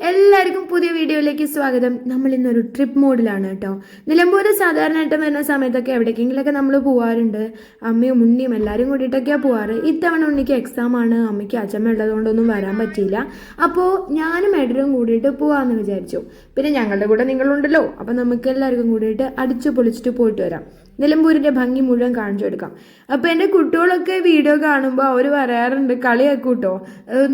എല്ലാവർക്കും പുതിയ വീഡിയോയിലേക്ക് സ്വാഗതം. നമ്മൾ ഇന്നൊരു ട്രിപ്പ് മോഡിലാണ് കേട്ടോ. നിലമ്പൂര് സാധാരണയായിട്ട് വരുന്ന സമയത്തൊക്കെ എവിടേക്കെങ്കിലൊക്കെ നമ്മൾ പോകാറുണ്ട്. അമ്മയും ഉണ്ണിയും എല്ലാവരും കൂടിയിട്ടൊക്കെയാണ് പോവാറ്. ഇത്തവണ ഉണ്ണിക്ക് എക്സാം ആണ്, അമ്മയ്ക്ക് അച്ഛമ്മ ഉള്ളതുകൊണ്ടൊന്നും വരാൻ പറ്റിയില്ല. അപ്പോൾ ഞാനും എഡറും കൂടിയിട്ട് പോകാമെന്ന് വിചാരിച്ചു. പിന്നെ ഞങ്ങളുടെ കൂടെ നിങ്ങളുണ്ടല്ലോ, അപ്പം നമുക്ക് എല്ലാവർക്കും കൂടിയിട്ട് അടിച്ചു പൊളിച്ചിട്ട് പോയിട്ട് വരാം. നിലമ്പൂരിൻ്റെ ഭംഗി മുഴുവൻ കാണിച്ചു കൊടുക്കാം. അപ്പോൾ എൻ്റെ കുട്ടികളൊക്കെ വീഡിയോ കാണുമ്പോൾ അവർ പറയാറുണ്ട്, കളിയാക്കൂട്ടോ.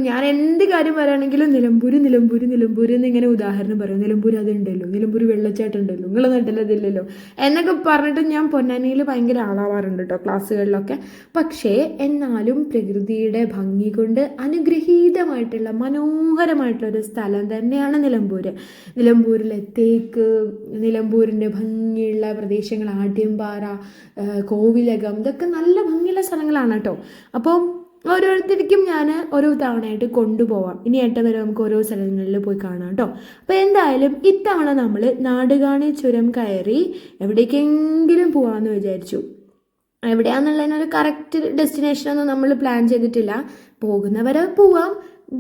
ഞാൻ എന്ത് കാര്യം പറയുകയാണെങ്കിലും നിലമ്പൂര് നിലമ്പൂര് നിലമ്പൂര് എന്നിങ്ങനെ ഉദാഹരണം പറയും. നിലമ്പൂര് അതുണ്ടല്ലോ, നിലമ്പൂര് വെള്ളച്ചാട്ടം ഉണ്ടല്ലോ, നിങ്ങളെ നാട്ടിലതില്ലല്ലോ എന്നൊക്കെ പറഞ്ഞിട്ട് ഞാൻ പൊന്നാനിയിൽ ഭയങ്കര ആളാവാറുണ്ട് കേട്ടോ ക്ലാസ്സുകളിലൊക്കെ. പക്ഷേ എന്നാലും പ്രകൃതിയുടെ ഭംഗി കൊണ്ട് അനുഗ്രഹീതമായിട്ടുള്ള മനോഹരമായിട്ടുള്ള ഒരു സ്ഥലം തന്നെയാണ് നിലമ്പൂര്. നിലമ്പൂരിലെ തേക്ക്, നിലമ്പൂരിൻ്റെ ഭംഗിയുള്ള പ്രദേശങ്ങൾ, ആട്യമ്പാറ, കോവിലകം, ഇതൊക്കെ നല്ല ഭംഗിയുള്ള സ്ഥലങ്ങളാണ് കേട്ടോ. അപ്പോൾ ഓരോരുത്തർക്കും ഞാൻ ഓരോ തവണയായിട്ട് കൊണ്ടുപോവാം. ഇനി ഏട്ട വരെ നമുക്ക് ഓരോ സ്ഥലങ്ങളിൽ പോയി കാണാം കേട്ടോ. അപ്പോൾ എന്തായാലും ഇത്തവണ നമ്മൾ നാടുകാണി ചുരം കയറി എവിടേക്കെങ്കിലും പോകാമെന്ന് വിചാരിച്ചു. എവിടെയാണെന്നുള്ളതിനൊരു കറക്റ്റ് ഡെസ്റ്റിനേഷനൊന്നും നമ്മൾ പ്ലാൻ ചെയ്തിട്ടില്ല. പോകുന്നവരെ പോവാം,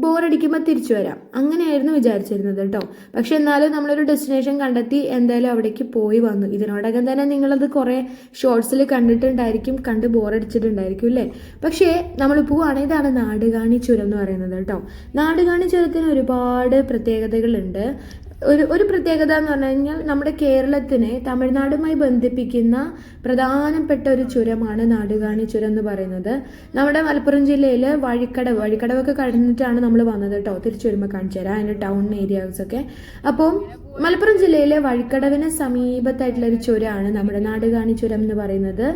ബോറടിക്കുമ്പോൾ തിരിച്ചു വരാം, അങ്ങനെയായിരുന്നു വിചാരിച്ചിരുന്നത് കേട്ടോ. പക്ഷെ എന്നാലും നമ്മളൊരു ഡെസ്റ്റിനേഷൻ കണ്ടെത്തി എന്തായാലും അവിടേക്ക് പോയി വന്നു. ഇതിനോടകം തന്നെ നിങ്ങളത് കുറേ ഷോർട്സിൽ കണ്ടിട്ടുണ്ടായിരിക്കും, കണ്ട് ബോറടിച്ചിട്ടുണ്ടായിരിക്കും അല്ലേ. പക്ഷേ നമ്മൾ പോവുകയാണെങ്കിൽ ഇതാണ് നാടുകാണി ചുരം എന്ന് പറയുന്നത് കേട്ടോ. നാടുകാണി ചുരത്തിന് ഒരുപാട് പ്രത്യേകതകളുണ്ട്. ഒരു പ്രത്യേകത എന്ന് പറഞ്ഞു കഴിഞ്ഞാൽ നമ്മുടെ കേരളത്തിനെ തമിഴ്നാടുമായി ബന്ധിപ്പിക്കുന്ന പ്രധാനപ്പെട്ട ഒരു ചുരമാണ് നാടുകാണി ചുരം എന്ന് പറയുന്നത്. നമ്മുടെ മലപ്പുറം ജില്ലയിൽ വഴിക്കടവൊക്കെ കഴിഞ്ഞിട്ടാണ് നമ്മൾ വന്നത് കേട്ടോ. തിരിച്ചു വരുമ്പോൾ കാണിച്ചു തരാം അതിൻ്റെ ടൗൺ ഏരിയാസൊക്കെ. അപ്പോൾ മലപ്പുറം ജില്ലയിലെ വഴിക്കടവിന് സമീപത്തായിട്ടുള്ള ഒരു ചുരമാണ് നമ്മുടെ നാടുകാണി ചുരം എന്ന് പറയുന്നത്.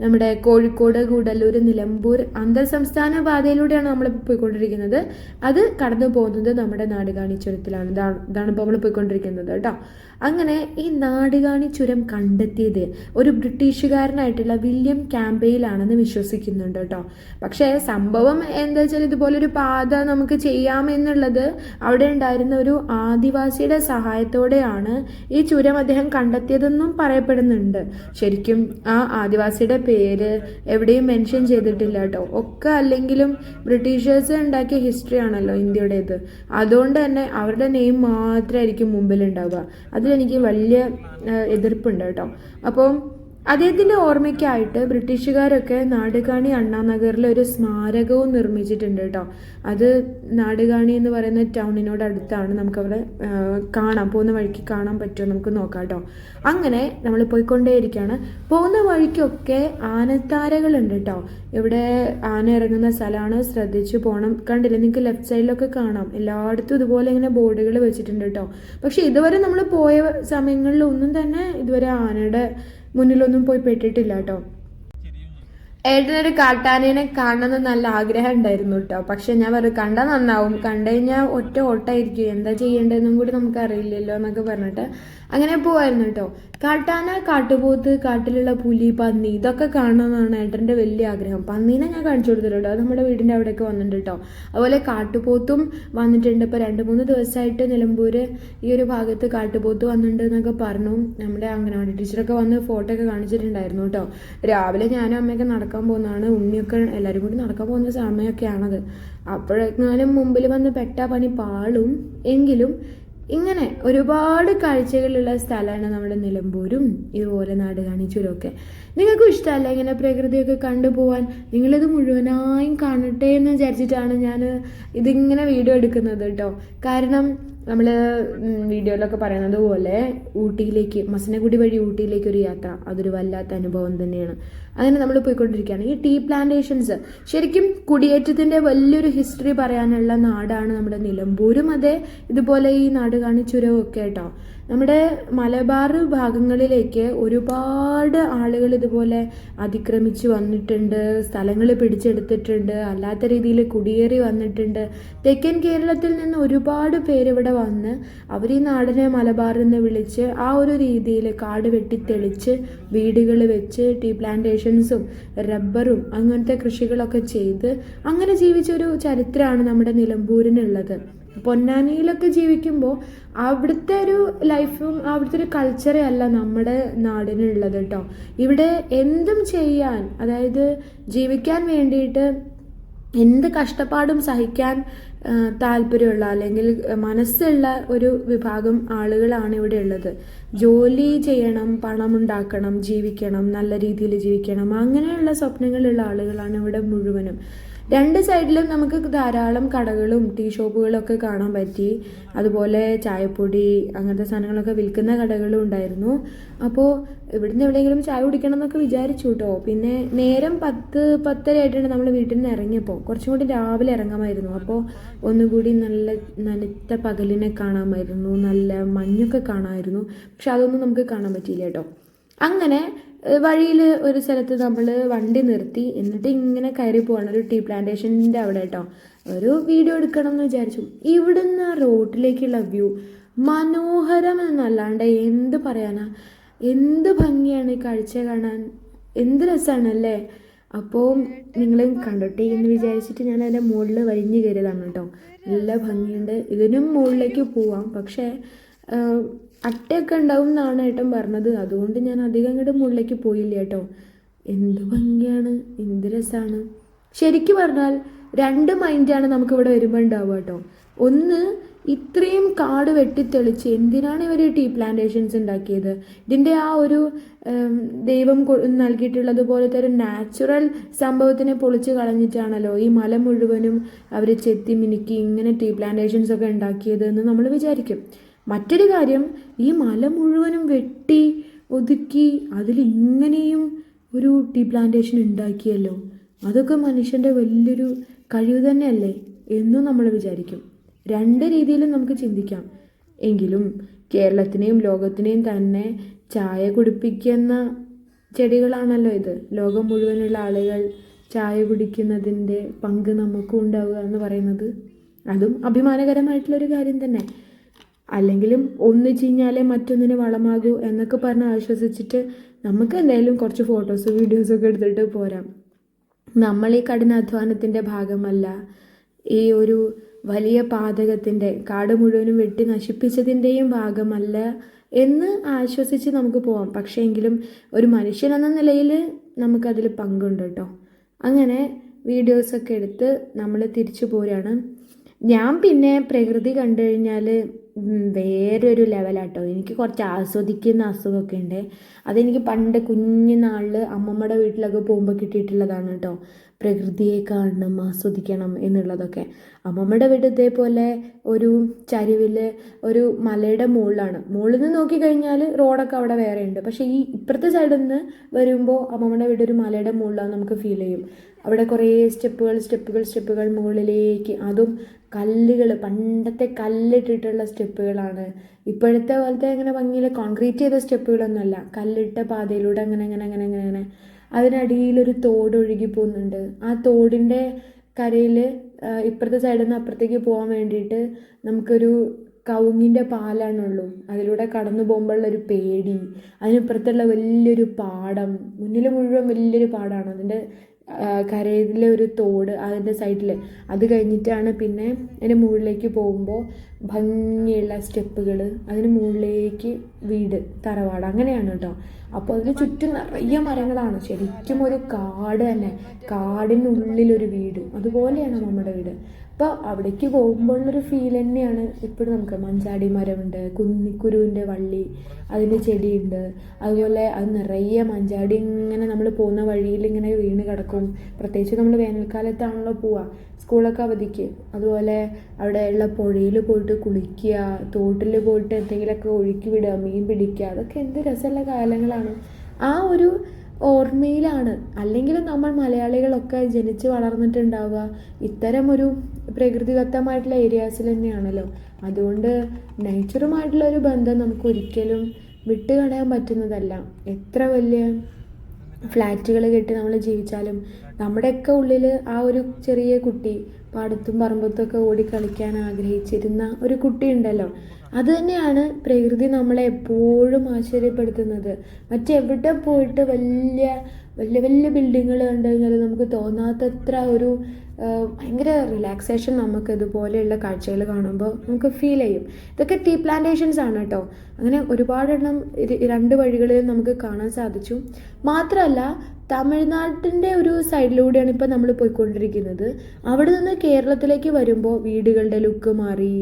നമ്മുടെ കോഴിക്കോട്, ഗൂഡല്ലൂർ, നിലമ്പൂർ അന്തർ സംസ്ഥാന പാതയിലൂടെയാണ് നമ്മൾ പോയിക്കൊണ്ടിരിക്കുന്നത്. അത് കടന്നു പോകുന്നത് നമ്മുടെ നാടുകാണി ചുരത്തിലാണ്. ഇതാണ് ഇപ്പോൾ നമ്മൾ പോയിക്കൊണ്ടിരിക്കുന്നത് കേട്ടോ. അങ്ങനെ ഈ നാടുകാണി ചുരം കണ്ടെത്തിയത് ഒരു ബ്രിട്ടീഷുകാരനായിട്ടുള്ള വില്യം ക്യാമ്പയിലാണെന്ന് വിശ്വസിക്കുന്നുണ്ട് കേട്ടോ. പക്ഷേ സംഭവം എന്താ വെച്ചാൽ ഇതുപോലൊരു പാത നമുക്ക് ചെയ്യാമെന്നുള്ളത് അവിടെ ഉണ്ടായിരുന്ന ഒരു ആദിവാസിയുടെ സഹായത്തോടെയാണ് ഈ ചുരം അദ്ദേഹം കണ്ടെത്തിയതെന്നും പറയപ്പെടുന്നുണ്ട്. ശരിക്കും ആ ആദിവാസിയുടെ പേര് എവിടെയും മെൻഷൻ ചെയ്തിട്ടില്ല കേട്ടോ. ഒക്കെ അല്ലെങ്കിലും ബ്രിട്ടീഷേഴ്സ് ഉണ്ടാക്കിയ ഹിസ്റ്ററി ആണല്ലോ ഇന്ത്യയുടേത്. അതുകൊണ്ട് തന്നെ അവരുടെ നെയിം മാത്രമായിരിക്കും മുമ്പിലുണ്ടാവുക. അതിലെനിക്ക് വലിയ എതിർപ്പുണ്ട് കേട്ടോ. അപ്പോൾ അദ്ദേഹത്തിൻ്റെ ഓർമ്മയ്ക്കായിട്ട് ബ്രിട്ടീഷുകാരൊക്കെ നാടുകാണി അണ്ണാനഗറിൽ ഒരു സ്മാരകവും നിർമ്മിച്ചിട്ടുണ്ട് കേട്ടോ. അത് നാടുകാണി എന്ന് പറയുന്ന ടൗണിനോട് അടുത്താണ്. നമുക്കവിടെ പോകുന്ന വഴിക്ക് കാണാൻ പറ്റുമോ നമുക്ക് നോക്കാം കേട്ടോ. അങ്ങനെ നമ്മൾ പോയിക്കൊണ്ടേയിരിക്കുകയാണ്. പോകുന്ന വഴിക്കൊക്കെ ആനത്താരകളുണ്ട് കേട്ടോ. ഇവിടെ ആന ഇറങ്ങുന്ന സ്ഥലമാണ്, ശ്രദ്ധിച്ചു പോകണം. കണ്ടില്ലേ, നിങ്ങൾക്ക് ലെഫ്റ്റ് സൈഡിലൊക്കെ കാണാം. എല്ലായിടത്തും ഇതുപോലെ ഇങ്ങനെ ബോർഡുകൾ വെച്ചിട്ടുണ്ട് കേട്ടോ. പക്ഷെ ഇതുവരെ നമ്മൾ പോയ സമയങ്ങളിലൊന്നും തന്നെ ഇതുവരെ ആനയുടെ മുന്നിലൊന്നും പോയി പെട്ടിട്ടില്ല കേട്ടോ. ഏട്ടനൊരു കാട്ടാനേനെ കാണണമെന്ന് നല്ല ആഗ്രഹം ഉണ്ടായിരുന്നു കേട്ടോ. പക്ഷെ ഞാൻ പറയും കണ്ടാൽ നന്നാവും, കണ്ടു കഴിഞ്ഞാൽ ഒറ്റ ഓട്ടമായിരിക്കും, എന്താ ചെയ്യേണ്ടതെന്നും കൂടി നമുക്ക് അറിയില്ലല്ലോ എന്നൊക്കെ പറഞ്ഞിട്ട് അങ്ങനെ പോവായിരുന്നു കേട്ടോ. കാട്ടാന, കാട്ടുപോത്ത്, കാട്ടിലുള്ള പുലി, പന്നി ഇതൊക്കെ കാണണമെന്നാണ് ഏട്ടൻ്റെ വലിയ ആഗ്രഹം. പന്നീനെ ഞാൻ കാണിച്ചു കൊടുത്തിട്ടുണ്ട്, അത് നമ്മുടെ വീടിൻ്റെ അവിടെയൊക്കെ വന്നിട്ടുണ്ട് കേട്ടോ. അതുപോലെ കാട്ടുപോത്തും വന്നിട്ടുണ്ട്. ഇപ്പോൾ 2-3 ദിവസമായിട്ട് നിലമ്പൂര് ഈ ഒരു ഭാഗത്ത് കാട്ടുപോത്ത് വന്നിട്ടുണ്ട് എന്നൊക്കെ പറഞ്ഞു. നമ്മുടെ അംഗനവാടി ടീച്ചറൊക്കെ വന്ന് ഫോട്ടോ ഒക്കെ കാണിച്ചിട്ടുണ്ടായിരുന്നു കേട്ടോ. രാവിലെ ഞാനും അമ്മയൊക്കെ നടക്കാൻ പോകുന്നതാണ്. ഉണ്ണിയൊക്കെ എല്ലാവരും കൂടി നടക്കാൻ പോകുന്ന സമയമൊക്കെയാണത്. അപ്പോഴെങ്ങാനും മുമ്പിൽ വന്ന് പെട്ട പണി പാളും. എങ്കിലും ഇങ്ങനെ ഒരുപാട് കാഴ്ചകളുള്ള സ്ഥലമാണ് നമ്മുടെ നിലമ്പൂരും ഇതുപോലെ നാടുകാണി ചുരമൊക്കെ. നിങ്ങൾക്കും ഇഷ്ടമല്ല ഇങ്ങനെ പ്രകൃതിയൊക്കെ കണ്ടുപോകാൻ? നിങ്ങളിത് മുഴുവനായും കാണട്ടെ എന്ന് വിചാരിച്ചിട്ടാണ് ഞാൻ ഇതിങ്ങനെ വീഡിയോ എടുക്കുന്നത് കേട്ടോ. കാരണം നമ്മൾ വീഡിയോയിലൊക്കെ പറയുന്നത് പോലെ ഊട്ടിയിലേക്ക്, മസനഗുഡി വഴി ഊട്ടിയിലേക്ക് ഒരു യാത്ര, അതൊരു വല്ലാത്ത അനുഭവം തന്നെയാണ്. അങ്ങനെ നമ്മൾ പോയിക്കൊണ്ടിരിക്കുകയാണ്. ഈ ടീ പ്ലാന്റേഷൻസ് ശരിക്കും കുടിയേറ്റത്തിൻ്റെ വലിയൊരു ഹിസ്റ്ററി പറയാനുള്ള നാടാണ് നമ്മുടെ നിലമ്പൂരും. അതെ, ഇതുപോലെ ഈ നാടുകാണി ചുരവും ഒക്കെ കേട്ടോ. നമ്മുടെ മലബാർ ഭാഗങ്ങളിലേക്ക് ഒരുപാട് ആളുകൾ ഇതുപോലെ അതിക്രമിച്ച് വന്നിട്ടുണ്ട്, സ്ഥലങ്ങൾ പിടിച്ചെടുത്തിട്ടുണ്ട്, അല്ലാത്ത രീതിയിൽ കുടിയേറി വന്നിട്ടുണ്ട്. തെക്കൻ കേരളത്തിൽ നിന്ന് ഒരുപാട് പേര് ഇവിടെ വന്ന് അവർ ഈ നാടിനെ മലബാർ എന്ന് വിളിച്ച് ആ ഒരു രീതിയിൽ കാട് വെട്ടിത്തെളിച്ച് വീടുകൾ വെച്ച് ടീ പ്ലാന്റേഷൻസും റബ്ബറും അങ്ങനത്തെ കൃഷികളൊക്കെ ചെയ്ത് അങ്ങനെ ജീവിച്ചൊരു ചരിത്രമാണ് നമ്മുടെ നിലമ്പൂരിനുള്ളത്. പൊന്നാനിയിലൊക്കെ ജീവിക്കുമ്പോൾ അവിടുത്തെ ഒരു ലൈഫും അവിടുത്തെ ഒരു കൾച്ചറേ അല്ല നമ്മുടെ നാടിനുള്ളത് കേട്ടോ. ഇവിടെ എന്തും ചെയ്യാൻ, അതായത് ജീവിക്കാൻ വേണ്ടിയിട്ട് എന്ത് കഷ്ടപ്പാടും സഹിക്കാൻ താല്പര്യമുള്ള അല്ലെങ്കിൽ മനസ്സുള്ള ഒരു വിഭാഗം ആളുകളാണ് ഇവിടെ ഉള്ളത്. ജോലി ചെയ്യണം, പണമുണ്ടാക്കണം, ജീവിക്കണം, നല്ല രീതിയിൽ ജീവിക്കണം, അങ്ങനെയുള്ള സ്വപ്നങ്ങളുള്ള ആളുകളാണ് ഇവിടെ മുഴുവനും. രണ്ട് സൈഡിലും നമുക്ക് ധാരാളം കടകളും ടീ ഷോപ്പുകളും ഒക്കെ കാണാൻ പറ്റി. അതുപോലെ ചായപ്പൊടി അങ്ങനത്തെ സാധനങ്ങളൊക്കെ വിൽക്കുന്ന കടകളും ഉണ്ടായിരുന്നു. അപ്പോൾ ഇവിടുന്ന് എവിടെയെങ്കിലും ചായ കുടിക്കണം എന്നൊക്കെ വിചാരിച്ചു കേട്ടോ. പിന്നെ നേരം 10-10:30 ആയിട്ടുണ്ട് നമ്മൾ വീട്ടിൽ നിന്ന് ഇറങ്ങിയപ്പോൾ. കുറച്ചും കൂടി രാവിലെ ഇറങ്ങാമായിരുന്നു. അപ്പോൾ ഒന്നുകൂടി നല്ല നനുത്ത പകലിനെ കാണാമായിരുന്നു, നല്ല മഞ്ഞൊക്കെ കാണാമായിരുന്നു. പക്ഷെ അതൊന്നും നമുക്ക് കാണാൻ പറ്റിയില്ല കേട്ടോ. അങ്ങനെ വഴിയിൽ ഒരു സ്ഥലത്ത് നമ്മൾ വണ്ടി നിർത്തി. എന്നിട്ട് ഇങ്ങനെ കയറി പോകണം ഒരു ടീ പ്ലാന്റേഷൻ്റെ അവിടെ കേട്ടോ. ഒരു വീഡിയോ എടുക്കണം എന്ന് വിചാരിച്ചു. ഇവിടുന്ന് ആ റോഡിലേക്കുള്ള വ്യൂ മനോഹരം എന്നല്ലാണ്ട് എന്ത് പറയാനാ, എന്ത് ഭംഗിയാണ് ഈ കാഴ്ച കാണാൻ, എന്ത് രസമാണല്ലേ. അപ്പോൾ നിങ്ങൾ കണ്ടോട്ടെ എന്ന് വിചാരിച്ചിട്ട് ഞാൻ അതിൻ്റെ മുകളിൽ വലിഞ്ഞു കയറിയതാണ് കേട്ടോ. നല്ല ഭംഗിയുണ്ട്. ഇതിനും മുകളിലേക്ക് പോവാം, പക്ഷേ അട്ടയൊക്കെ ഉണ്ടാവും എന്നാണ് ഏട്ടൻ പറഞ്ഞത്. അതുകൊണ്ട് ഞാൻ അധികം അങ്ങോട്ട് മുകളിലേക്ക് പോയില്ല കേട്ടോ. എന്ത് ഭംഗിയാണ്, എന്ത് രസമാണ്. ശരിക്കും പറഞ്ഞാൽ 2 മൈൻഡാണ് നമുക്കിവിടെ വരുമ്പോൾ ഉണ്ടാവുക കേട്ടോ. ഒന്ന്, ഇത്രയും കാട് വെട്ടിത്തെളിച്ച് എന്തിനാണ് ഇവർ ടീ പ്ലാന്റേഷൻസ് ഉണ്ടാക്കിയത്? ഇതിൻ്റെ ആ ഒരു ദൈവം നൽകിയിട്ടുള്ളത് പോലത്തെ ഒരു നാച്ചുറൽ സംഭവത്തിനെ പൊളിച്ച് കളഞ്ഞിട്ടാണല്ലോ ഈ മല മുഴുവനും അവർ ചെത്തി മിനുക്കി ഇങ്ങനെ ടീ പ്ലാന്റേഷൻസ് ഒക്കെ ഉണ്ടാക്കിയത് എന്ന് നമ്മൾ വിചാരിക്കും. മറ്റൊരു കാര്യം, ഈ മല മുഴുവനും വെട്ടി ഒതുക്കി അതിലിങ്ങനെയും ഒരു ടീ പ്ലാന്റേഷൻ ഉണ്ടാക്കിയല്ലോ. അതൊക്കെ മനുഷ്യൻ്റെ വലിയൊരു കഴിവ് തന്നെയല്ലേ എന്നും നമ്മൾ വിചാരിക്കും. 2 രീതിയിലും നമുക്ക് ചിന്തിക്കാം. എങ്കിലും കേരളത്തിനെയും ലോകത്തിനെയും തന്നെ ചായ കുടിപ്പിക്കുന്ന ചെടികളാണല്ലോ ഇത്. ലോകം മുഴുവനുള്ള ആളുകൾ ചായ കുടിക്കുന്നതിൻ്റെ പങ്ക് നമുക്കും ഉണ്ടാവുക എന്ന് പറയുന്നത് അതും അഭിമാനകരമായിട്ടുള്ളൊരു കാര്യം തന്നെ. അല്ലെങ്കിലും ഒന്ന് ചീഞ്ഞാലേ മറ്റൊന്നിന് വളമാകൂ എന്നൊക്കെ പറഞ്ഞ് ആശ്വസിച്ചിട്ട് നമുക്ക് എന്തായാലും കുറച്ച് ഫോട്ടോസ് വീഡിയോസൊക്കെ എടുത്തിട്ട് പോരാം. നമ്മൾ ഈ കഠിനാധ്വാനത്തിൻ്റെ ഭാഗമല്ല, ഈ ഒരു വലിയ പാതകത്തിൻ്റെ കാട് മുഴുവനും വെട്ടി നശിപ്പിച്ചതിൻ്റെയും ഭാഗമല്ല എന്ന് ആശ്വസിച്ച് നമുക്ക് പോവാം. പക്ഷേ എങ്കിലും ഒരു മനുഷ്യൻ എന്ന നിലയിൽ നമുക്കതിൽ പങ്കുണ്ട് കേട്ടോ. അങ്ങനെ വീഡിയോസൊക്കെ എടുത്ത് നമ്മൾ തിരിച്ചു പോരാണ്. ഞാൻ പിന്നെ പ്രകൃതി കണ്ടു കഴിഞ്ഞാൽ വേറൊരു ലെവലാട്ടോ. എനിക്ക് കുറച്ച് ആസ്വദിക്കുന്ന അസുഖമൊക്കെ ഉണ്ട്. അതെനിക്ക് പണ്ട് കുഞ്ഞുനാളിൽ അമ്മമ്മയുടെ വീട്ടിലൊക്കെ പോകുമ്പോൾ കിട്ടിയിട്ടുള്ളതാണ് കേട്ടോ. പ്രകൃതിയെ കാണണം, ആസ്വദിക്കണം എന്നുള്ളതൊക്കെ. അമ്മമ്മയുടെ വീട് ഇതേപോലെ ഒരു ചരിവിൽ ഒരു മലയുടെ മുകളിലാണ്. മുകളിൽ നിന്ന് നോക്കിക്കഴിഞ്ഞാൽ റോഡൊക്കെ അവിടെ വേറെ ഉണ്ട്. പക്ഷേ ഈ ഇപ്പുറത്തെ സൈഡിൽ നിന്ന് വരുമ്പോൾ അമ്മമ്മയുടെ വീട് ഒരു മലയുടെ മുകളിലാണ് നമുക്ക് ഫീൽ ചെയ്യും. അവിടെ കുറേ സ്റ്റെപ്പുകൾ മുകളിലേക്ക്, അതും കല്ലുകൾ, പണ്ടത്തെ കല്ലിട്ടിട്ടുള്ള സ്റ്റെപ്പുകളാണ്. ഇപ്പോഴത്തെ പോലത്തെ അങ്ങനെ ഭംഗിയിൽ കോൺക്രീറ്റ് ചെയ്ത സ്റ്റെപ്പുകളൊന്നുമല്ല. കല്ലിട്ട പാതയിലൂടെ അങ്ങനെ അതിനടിയിലൊരു തോട് ഒഴുകി പോകുന്നുണ്ട്. ആ തോടിൻ്റെ കരയിൽ ഇപ്പുറത്തെ സൈഡിൽ നിന്ന് അപ്പുറത്തേക്ക് പോകാൻ വേണ്ടിയിട്ട് നമുക്കൊരു കവുങ്ങിൻ്റെ പാലാണുള്ളൂ. അതിലൂടെ കടന്നു പോകുമ്പോഴുള്ളൊരു പേടി, അതിനിപ്പുറത്തുള്ള വലിയൊരു പാടം, മുന്നിൽ മുഴുവൻ വലിയൊരു പാടമാണ്. അതിൻ്റെ കരയിലെ ഒരു തോട് അതിൻ്റെ സൈഡിൽ. അത് കഴിഞ്ഞിട്ടാണ് പിന്നെ അതിൻ്റെ മുകളിലേക്ക് പോകുമ്പോൾ ഭംഗിയുള്ള സ്റ്റെപ്പുകൾ, അതിന് മുകളിലേക്ക് വീട്, തറവാട്, അങ്ങനെയാണ് കേട്ടോ. അപ്പോൾ അതിന് ചുറ്റും നിറയെ മരങ്ങളാണ്. ശരിക്കും ഒരു കാട് തന്നെ, കാടിനുള്ളിലൊരു വീട്. അതുപോലെയാണ് നമ്മുടെ വീട്. അപ്പോൾ അവിടേക്ക് പോകുമ്പോഴുള്ളൊരു ഫീൽ തന്നെയാണ് ഇപ്പോഴും നമുക്ക്. മഞ്ചാടി മരമുണ്ട്, കുന്നിക്കുരുവിൻ്റെ വള്ളി, അതിൻ്റെ ചെടിയുണ്ട്. അതുപോലെ അത് നിറയെ മഞ്ചാടി ഇങ്ങനെ നമ്മൾ പോകുന്ന വഴിയിൽ ഇങ്ങനെ വീണ് കിടക്കും. പ്രത്യേകിച്ച് നമ്മൾ വേനൽക്കാലത്താണല്ലോ പോവുക, സ്കൂളൊക്കെ അവധിക്ക്. അതുപോലെ അവിടെയുള്ള പുഴയിൽ പോയിട്ട് കുളിക്കുക, തോട്ടിൽ പോയിട്ട് എന്തെങ്കിലുമൊക്കെ ഒഴുക്കി വിടുക, മീൻ പിടിക്കുക, അതൊക്കെ എന്ത് രസമുള്ള കാലങ്ങളാണ്. ആ ഒരു ഓർമ്മയിലാണ്. അല്ലെങ്കിലും നമ്മൾ മലയാളികളൊക്കെ ജനിച്ച് വളർന്നിട്ടുണ്ടാവുക ഇത്തരമൊരു പ്രകൃതിദത്തമായിട്ടുള്ള ഏരിയാസിൽ തന്നെയാണല്ലോ. അതുകൊണ്ട് നേച്ചറുമായിട്ടുള്ളൊരു ബന്ധം നമുക്ക് ഒരിക്കലും വിട്ടുകളയാൻ പറ്റുന്നതല്ല. എത്ര വലിയ ഫ്ലാറ്റുകൾ കെട്ടി നമ്മൾ ജീവിച്ചാലും നമ്മുടെയൊക്കെ ഉള്ളിൽ ആ ഒരു ചെറിയ കുട്ടി പാടത്തും പറമ്പത്തൊക്കെ ഓടി കളിക്കാൻ ആഗ്രഹിച്ചിരുന്ന ഒരു കുട്ടി ഉണ്ടല്ലോ. അതുതന്നെയാണ് പ്രകൃതി നമ്മളെ എപ്പോഴും ആശ്ചര്യപ്പെടുത്തുന്നത്. മറ്റെവിടെ പോയിട്ട് വലിയ വലിയ വലിയ ബിൽഡിങ്ങുകൾ കണ്ടു കഴിഞ്ഞാൽ നമുക്ക് തോന്നാത്തത്ര ഒരു ഭയങ്കര റിലാക്സേഷൻ നമുക്ക് ഇതുപോലെയുള്ള കാഴ്ചകൾ കാണുമ്പോൾ നമുക്ക് ഫീൽ ചെയ്യും. ഇതൊക്കെ ടീ പ്ലാന്റേഷൻസ് ആണ് കേട്ടോ. അങ്ങനെ ഒരുപാടെണ്ണം 2 വഴികളിൽ നമുക്ക് കാണാൻ സാധിച്ചു. മാത്രമല്ല തമിഴ്നാട്ടിൻ്റെ ഒരു സൈഡിലൂടെയാണ് ഇപ്പോൾ നമ്മൾ പോയിക്കൊണ്ടിരിക്കുന്നത്. അവിടെ നിന്ന് കേരളത്തിലേക്ക് വരുമ്പോൾ വീടുകളുടെ ലുക്ക് മാറി,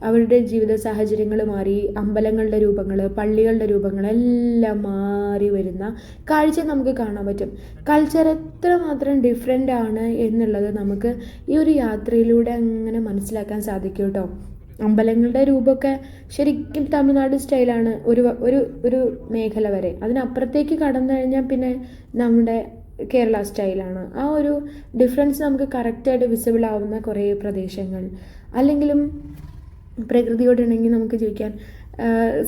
അവരുടെ ജീവിത സാഹചര്യങ്ങൾ മാറി, അമ്പലങ്ങളുടെ രൂപങ്ങൾ, പള്ളികളുടെ രൂപങ്ങൾ എല്ലാം മാറി വരുന്ന കാഴ്ച നമുക്ക് കാണാൻ പറ്റും. കൾച്ചർ എത്രമാത്രം ഡിഫറെൻ്റ് ആണ് എന്നുള്ളത് നമുക്ക് ഈ ഒരു യാത്രയിലൂടെ അങ്ങനെ മനസ്സിലാക്കാൻ സാധിക്കും കേട്ടോ. അമ്പലങ്ങളുടെ രൂപമൊക്കെ ശരിക്കും തമിഴ്നാട് സ്റ്റൈലാണ് ഒരു മേഖല വരെ. അതിനപ്പുറത്തേക്ക് കടന്നു കഴിഞ്ഞാൽ പിന്നെ നമ്മുടെ കേരള സ്റ്റൈലാണ്. ആ ഒരു ഡിഫറൻസ് നമുക്ക് കറക്റ്റായിട്ട് വിസിബിൾ ആവുന്ന കുറേ പ്രദേശങ്ങൾ, അല്ലെങ്കിലും പ്രകൃതിയോടിണങ്ങി നമുക്ക് ജീവിക്കാൻ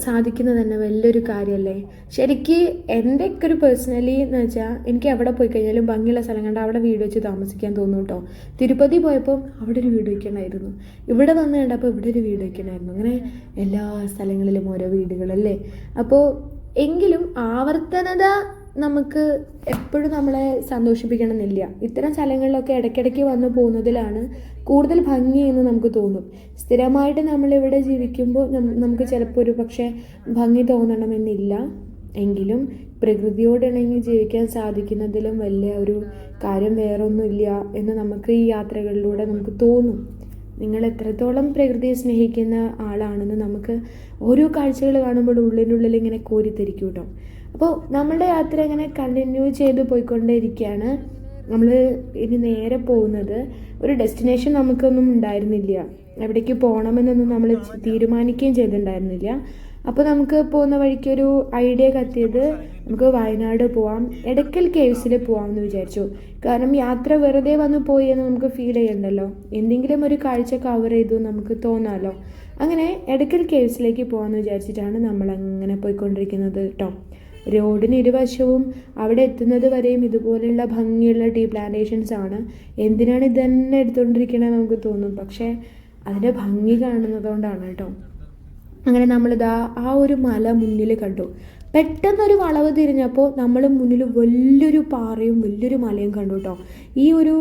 സാധിക്കുന്നത് തന്നെ വലിയൊരു കാര്യമല്ലേ. ശരിക്ക് എൻ്റെയൊക്കെ ഒരു പേഴ്സണലി എന്ന് വെച്ചാൽ എനിക്ക് എവിടെ പോയി കഴിഞ്ഞാലും ഭംഗിയുള്ള സ്ഥലം കണ്ട് അവിടെ വീട് വെച്ച് താമസിക്കാൻ തോന്നും കേട്ടോ. തിരുപ്പതി പോയപ്പോൾ അവിടെ ഒരു വീട് വയ്ക്കണമായിരുന്നു, ഇവിടെ വന്ന് കണ്ടപ്പോൾ ഇവിടെ ഒരു വീട് വയ്ക്കണമായിരുന്നു. അങ്ങനെ എല്ലാ സ്ഥലങ്ങളിലും ഓരോ വീടുകളല്ലേ. അപ്പോൾ എങ്കിലും ആവർത്തനത നമുക്ക് എപ്പോഴും നമ്മളെ സന്തോഷിപ്പിക്കണമെന്നില്ല. ഇത്തരം സ്ഥലങ്ങളിലൊക്കെ ഇടയ്ക്കിടയ്ക്ക് വന്നു പോകുന്നതിലാണ് കൂടുതൽ ഭംഗി എന്ന് നമുക്ക് തോന്നും. സ്ഥിരമായിട്ട് നമ്മളിവിടെ ജീവിക്കുമ്പോൾ നമുക്ക് ചിലപ്പോൾ ഒരു പക്ഷേ ഭംഗി തോന്നണമെന്നില്ല. എങ്കിലും പ്രകൃതിയോടിണങ്ങി ജീവിക്കാൻ സാധിക്കുന്നതിലും വലിയ ഒരു കാര്യം വേറൊന്നുമില്ല എന്ന് നമുക്ക് ഈ യാത്രകളിലൂടെ നമുക്ക് തോന്നും. നിങ്ങൾ എത്രത്തോളം പ്രകൃതിയെ സ്നേഹിക്കുന്ന ആളാണെന്ന് നമുക്ക് ഓരോ കാഴ്ചകൾ കാണുമ്പോൾ ഉള്ളിനുള്ളിൽ ഇങ്ങനെ കോരിത്തിരിക്കും കേട്ടോ. അപ്പോൾ നമ്മളുടെ യാത്ര ഇങ്ങനെ കണ്ടിന്യൂ ചെയ്ത് പോയിക്കൊണ്ടേയിരിക്കുകയാണ്. നമ്മൾ ഇനി നേരെ പോകുന്നത് ഒരു ഡെസ്റ്റിനേഷൻ നമുക്കൊന്നും ഉണ്ടായിരുന്നില്ല, എവിടേക്ക് പോകണമെന്നൊന്നും നമ്മൾ തീരുമാനിക്കുകയും ചെയ്തിട്ടുണ്ടായിരുന്നില്ല. അപ്പോൾ നമുക്ക് പോകുന്ന വഴിക്കൊരു ഐഡിയ കത്തിയത് നമുക്ക് വയനാട് പോവാം, എടക്കൽ കേവ്സിൽ പോവാമെന്ന് വിചാരിച്ചു. കാരണം യാത്ര വെറുതെ വന്ന് പോയി എന്ന് നമുക്ക് ഫീൽ ചെയ്യണ്ടല്ലോ, എന്തെങ്കിലും ഒരു കാഴ്ച കവർ ചെയ്തു നമുക്ക് തോന്നാമല്ലോ. അങ്ങനെ എടക്കൽ കേവ്സിലേക്ക് പോകാമെന്ന് വിചാരിച്ചിട്ടാണ് നമ്മളങ്ങനെ പോയിക്കൊണ്ടിരിക്കുന്നത് കേട്ടോ. റോഡിന് ഇരുവശവും അവിടെ എത്തുന്നത് വരെയും ഇതുപോലെയുള്ള ഭംഗിയുള്ള ടീ പ്ലാന്റേഷൻസ് ആണ്. എന്തിനാണ് ഇതന്നെ എടുത്തുകൊണ്ടിരിക്കണത് നമുക്ക് തോന്നും, പക്ഷേ അതിൻ്റെ ഭംഗി കാണുന്നതുകൊണ്ടാണ് കേട്ടോ. അങ്ങനെ നമ്മളിതാ ആ ഒരു മല മുന്നിൽ കണ്ടു. പെട്ടെന്നൊരു വളവ് തിരിഞ്ഞപ്പോൾ നമ്മൾ മുന്നിൽ വലിയൊരു പാറയും വലിയൊരു മലയും കണ്ടു കേട്ടോ. ഈ ഒരു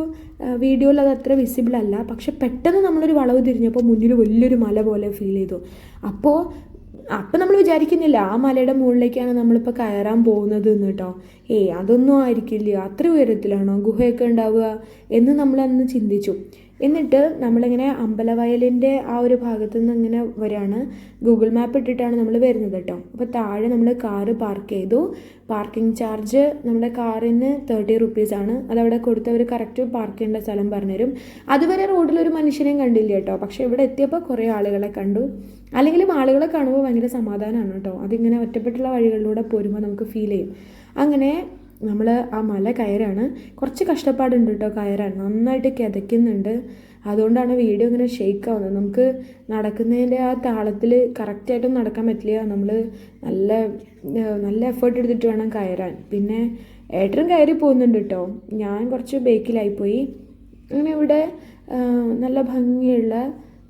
വീഡിയോയിൽ അത് അത്ര വിസിബിൾ അല്ല, പക്ഷെ പെട്ടെന്ന് നമ്മളൊരു വളവ് തിരിഞ്ഞപ്പോൾ മുന്നിൽ വലിയൊരു മല പോലെ ഫീൽ ചെയ്തു. അപ്പോൾ നമ്മൾ വിചാരിക്കുന്നില്ല ആ മലയുടെ മുകളിലേക്കാണ് നമ്മളിപ്പോൾ കയറാൻ പോകുന്നത് എന്ന് കേട്ടോ. അതൊന്നും ആയിരിക്കില്ല, അത്ര ഉയരത്തിലാണോ ഗുഹയൊക്കെ ഉണ്ടാവുക എന്ന് നമ്മളന്ന് ചിന്തിച്ചു. എന്നിട്ട് നമ്മളിങ്ങനെ അമ്പലവയലിൻ്റെ ആ ഒരു ഭാഗത്തു നിന്ന് ഇങ്ങനെ വരികയാണ്. ഗൂഗിൾ മാപ്പ് ഇട്ടിട്ടാണ് നമ്മൾ വരുന്നത് കേട്ടോ. അപ്പോൾ താഴെ നമ്മൾ കാറ് പാർക്ക് ചെയ്തു. പാർക്കിംഗ് ചാർജ് നമ്മുടെ കാറിന് 30 റുപ്പീസാണ്. അതവിടെ കൊടുത്തവർ കറക്റ്റ് പാർക്ക് ചെയ്യേണ്ട സ്ഥലം പറഞ്ഞുതരും. അതുവരെ റോഡിലൊരു മനുഷ്യനെയും കണ്ടില്ല കേട്ടോ. പക്ഷേ ഇവിടെ എത്തിയപ്പോൾ കുറേ ആളുകളെ കണ്ടു. അല്ലെങ്കിലും ആളുകളെ കാണുമ്പോൾ ഭയങ്കര സമാധാനമാണ് കേട്ടോ. അതിങ്ങനെ ഒറ്റപ്പെട്ടുള്ള വഴികളിലൂടെ പോരുമ്പോൾ നമുക്ക് ഫീൽ ചെയ്യും. അങ്ങനെ നമ്മൾ ആ മല കയറാണ്. കുറച്ച് കഷ്ടപ്പാടുണ്ട് കേട്ടോ കയറാൻ, നന്നായിട്ട് കിതയ്ക്കുന്നുണ്ട്. അതുകൊണ്ടാണ് വീഡിയോ ഇങ്ങനെ ഷെയ്ക്ക് ആവുന്നത്. നമുക്ക് നടക്കുന്നതിൻ്റെ ആ താളത്തിൽ കറക്റ്റായിട്ടും നടക്കാൻ പറ്റില്ല. നമ്മൾ നല്ല എഫേർട്ട് എടുത്തിട്ട് വേണം കയറാൻ. പിന്നെ ഏട്ടനും കയറി പോകുന്നുണ്ട് കേട്ടോ, ഞാൻ കുറച്ച് ബേക്കിലായിപ്പോയി. അങ്ങനെ ഇവിടെ നല്ല ഭംഗിയുള്ള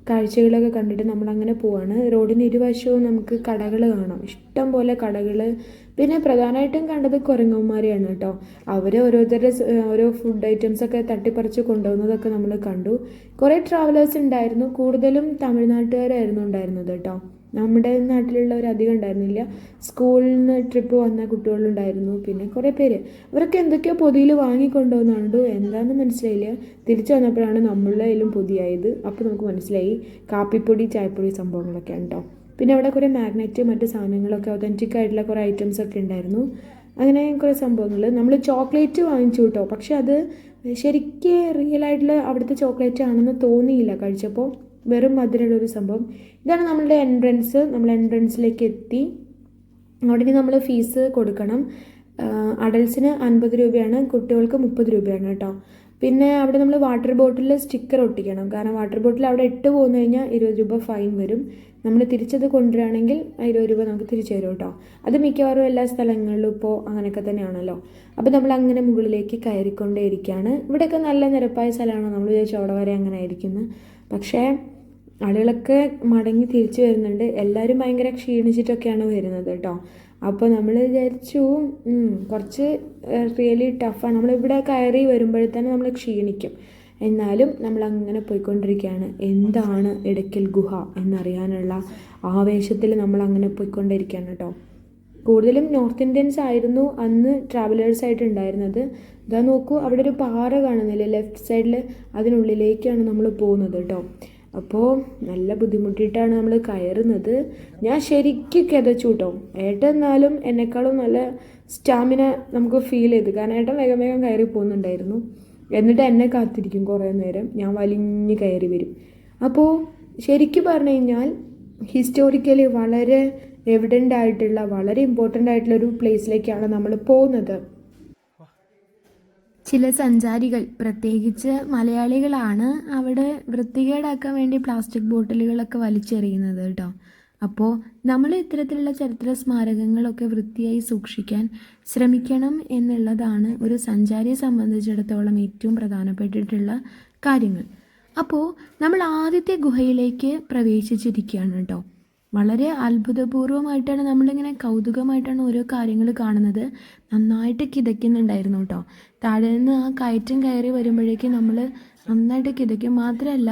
കാഴ്ചകളൊക്കെ കണ്ടിട്ട് നമ്മളങ്ങനെ പോവാണ്. റോഡിന് ഇരുവശവും നമുക്ക് കടകൾ കാണാം, ഇഷ്ടം പോലെ കടകൾ. പിന്നെ പ്രധാനമായിട്ടും കണ്ടത് കുരങ്ങന്മാരെയാണ് കേട്ടോ. അവർ ഓരോരുത്തരുടെ ഓരോ ഫുഡ് ഐറ്റംസൊക്കെ തട്ടിപ്പറിച്ച് കൊണ്ടുപോകുന്നതൊക്കെ നമ്മൾ കണ്ടു. കുറേ ട്രാവലേഴ്സ് ഉണ്ടായിരുന്നു, കൂടുതലും തമിഴ്നാട്ടുകാരായിരുന്നു ഉണ്ടായിരുന്നത് കേട്ടോ. നമ്മുടെ നാട്ടിലുള്ളവർ അധികം ഉണ്ടായിരുന്നില്ല. സ്കൂളിൽ നിന്ന് ട്രിപ്പ് വന്ന കുട്ടികളുണ്ടായിരുന്നു. പിന്നെ കുറേ പേര് അവരൊക്കെ എന്തൊക്കെയോ പൊതിയിൽ വാങ്ങിക്കൊണ്ടുവന്നുണ്ട്, എന്താണെന്ന് മനസ്സിലായില്ല. തിരിച്ചു വന്നപ്പോഴാണ് നമ്മളുടെ കയ്യിലും പൊതിയായത്. അപ്പോൾ നമുക്ക് മനസ്സിലായി കാപ്പിപ്പൊടി ചായപ്പൊടി സംഭവങ്ങളൊക്കെയാണ് കേട്ടോ. പിന്നെ അവിടെ കുറേ മാഗ്നറ്റ് മറ്റ് സാധനങ്ങളൊക്കെ ഒതൻറ്റിക് ആയിട്ടുള്ള കുറേ ഐറ്റംസ് ഒക്കെ ഉണ്ടായിരുന്നു. അങ്ങനെ കുറേ സംഭവങ്ങൾ. നമ്മൾ ചോക്ലേറ്റ് വാങ്ങിച്ചു കേട്ടോ, പക്ഷെ അത് ശരിക്കും റിയലായിട്ടുള്ള അവിടുത്തെ ചോക്ലേറ്റ് ആണെന്ന് തോന്നിയില്ല കഴിച്ചപ്പോൾ. വെറും മധുരമുള്ളൊരു സംഭവം. ഇതാണ് നമ്മളുടെ എൻട്രൻസ്. നമ്മൾ എൻട്രൻസിലേക്ക് എത്തി. അവിടെ നമ്മൾ ഫീസ് കൊടുക്കണം. അഡൽസിന് 50 രൂപയാണ്, കുട്ടികൾക്ക് 30 രൂപയാണ് കേട്ടോ. പിന്നെ അവിടെ നമ്മൾ വാട്ടർ ബോട്ടിൽ സ്റ്റിക്കർ ഒട്ടിക്കണം. കാരണം വാട്ടർ ബോട്ടിൽ അവിടെ ഇട്ട് പോന്നു കഴിഞ്ഞാൽ 20 രൂപ ഫൈൻ വരും. നമ്മൾ തിരിച്ചത് കൊണ്ടുവരികയാണെങ്കിൽ 20 രൂപ നമുക്ക് തിരിച്ചു തരും കേട്ടോ. അത് മിക്കവാറും എല്ലാ സ്ഥലങ്ങളിലും ഇപ്പോൾ അങ്ങനെയൊക്കെ തന്നെയാണല്ലോ. അപ്പോൾ നമ്മൾ അങ്ങനെ മുകളിലേക്ക് കയറിക്കൊണ്ടേ ഇരിക്കുകയാണ്. ഇവിടെയൊക്കെ നല്ല നിരപ്പായ സ്ഥലമാണ്. നമ്മൾ വിചാരിച്ചു അവിടെ വരെ അങ്ങനെ ആയിരിക്കുന്നത്. പക്ഷേ ആളുകളൊക്കെ മടങ്ങി തിരിച്ചു വരുന്നുണ്ട്. എല്ലാവരും ഭയങ്കര ക്ഷീണിച്ചിട്ടൊക്കെയാണ് വരുന്നത് കേട്ടോ. അപ്പോൾ നമ്മൾ വിചാരിച്ചു കുറച്ച് റിയലി ടഫാണ്. നമ്മളിവിടെ കയറി വരുമ്പോഴത്തേനും നമ്മൾ ക്ഷീണിക്കും. എന്നാലും നമ്മളങ്ങനെ പോയിക്കൊണ്ടിരിക്കുകയാണ്. എന്താണ് ഇടയ്ക്കൽ ഗുഹ എന്നറിയാനുള്ള ആവേശത്തിൽ നമ്മളങ്ങനെ പോയിക്കൊണ്ടിരിക്കുകയാണ് കേട്ടോ. കൂടുതലും നോർത്ത് ഇന്ത്യൻസ് ആയിരുന്നു അന്ന് ട്രാവലേഴ്സായിട്ട് ഉണ്ടായിരുന്നത്. ഇതാ നോക്കൂ, അവിടെ ഒരു പാറ കാണുന്നില്ലേ ലെഫ്റ്റ് സൈഡിൽ, അതിനുള്ളിലേക്കാണ് നമ്മൾ പോകുന്നത് കേട്ടോ. അപ്പോൾ നല്ല ബുദ്ധിമുട്ടിയിട്ടാണ് നമ്മൾ കയറുന്നത്. ഞാൻ ശരിക്കും കിതച്ചു കേട്ടോ. ഏട്ടൻ എന്നാലും എന്നെക്കാളും നല്ല സ്റ്റാമിന നമുക്ക് ഫീൽ ചെയ്തു, കാരണം ഏട്ടൻ വേഗം വേഗം കയറി പോകുന്നുണ്ടായിരുന്നു. എന്നിട്ട് എന്നെ കാത്തിരിക്കും കുറേ നേരം, ഞാൻ വലിഞ്ഞ് കയറി വരും. അപ്പോൾ ശരിക്കും പറഞ്ഞു കഴിഞ്ഞാൽ ഹിസ്റ്റോറിക്കലി വളരെ എവിഡൻ്റ് ആയിട്ടുള്ള വളരെ ഇമ്പോർട്ടൻ്റ് ആയിട്ടുള്ളൊരു പ്ലേസിലേക്കാണ് നമ്മൾ പോകുന്നത്. ചില സഞ്ചാരികൾ, പ്രത്യേകിച്ച് മലയാളികളാണ് അവിടെ വൃത്തികേടാക്കാൻ വേണ്ടി പ്ലാസ്റ്റിക് ബോട്ടിലുകളൊക്കെ വലിച്ചെറിയുന്നത് കേട്ടോ. അപ്പോൾ നമ്മൾ ഇത്തരത്തിലുള്ള ചരിത്ര സ്മാരകങ്ങളൊക്കെ വൃത്തിയായി സൂക്ഷിക്കാൻ ശ്രമിക്കണം എന്നുള്ളതാണ് ഒരു സഞ്ചാരിയെ സംബന്ധിച്ചിടത്തോളം ഏറ്റവും പ്രധാനപ്പെട്ടിട്ടുള്ള കാര്യങ്ങൾ. അപ്പോൾ നമ്മൾ ആദ്യത്തെ ഗുഹയിലേക്ക് പ്രവേശിച്ചിരിക്കുകയാണ് കേട്ടോ. വളരെ അത്ഭുതപൂർവ്വമായിട്ടാണ് നമ്മളിങ്ങനെ കൗതുകമായിട്ടാണ് ഓരോ കാര്യങ്ങൾ കാണുന്നത്. നന്നായിട്ട് കിതയ്ക്കുന്നുണ്ടായിരുന്നു കേട്ടോ. താഴെ നിന്ന് ആ കയറ്റം കയറി വരുമ്പോഴേക്കും നമ്മൾ നന്നായിട്ട് കിതയ്ക്കും. മാത്രമല്ല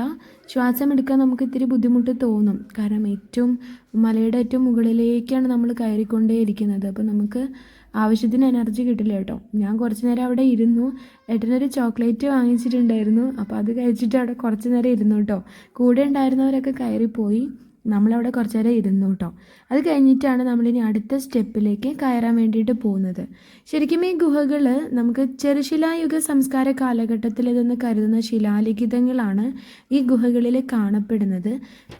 ശ്വാസം എടുക്കാൻ നമുക്ക് ഇത്തിരി ബുദ്ധിമുട്ട് തോന്നും, കാരണം മലയുടെ ഏറ്റവും മുകളിലേക്കാണ് നമ്മൾ കയറിക്കൊണ്ടേയിരിക്കുന്നത്. അപ്പോൾ നമുക്ക് ആവശ്യത്തിന് എനർജി കിട്ടില്ല കേട്ടോ. ഞാൻ കുറച്ച് നേരം അവിടെ ഇരുന്നു. ഏട്ടനൊരു ചോക്ലേറ്റ് വാങ്ങിച്ചിട്ടുണ്ടായിരുന്നു, അപ്പോൾ അത് കഴിച്ചിട്ട് അവിടെ കുറച്ച് നേരം ഇരുന്നു കേട്ടോ. കൂടെ ഉണ്ടായിരുന്നവരൊക്കെ കയറിപ്പോയി, നമ്മളവിടെ കുറച്ച് നേരം ഇരുന്നു കേട്ടോ. അത് കഴിഞ്ഞിട്ടാണ് നമ്മളിനി അടുത്ത സ്റ്റെപ്പിലേക്ക് കയറാൻ വേണ്ടിയിട്ട് പോകുന്നത്. ശരിക്കും ഈ ഗുഹകൾ നമുക്ക് ചെറുശിലായുഗ സംസ്കാര കാലഘട്ടത്തിൽ ഇതെന്ന് കരുതുന്ന ശിലാലിഖിതങ്ങളാണ് ഈ ഗുഹകളിൽ കാണപ്പെടുന്നത്.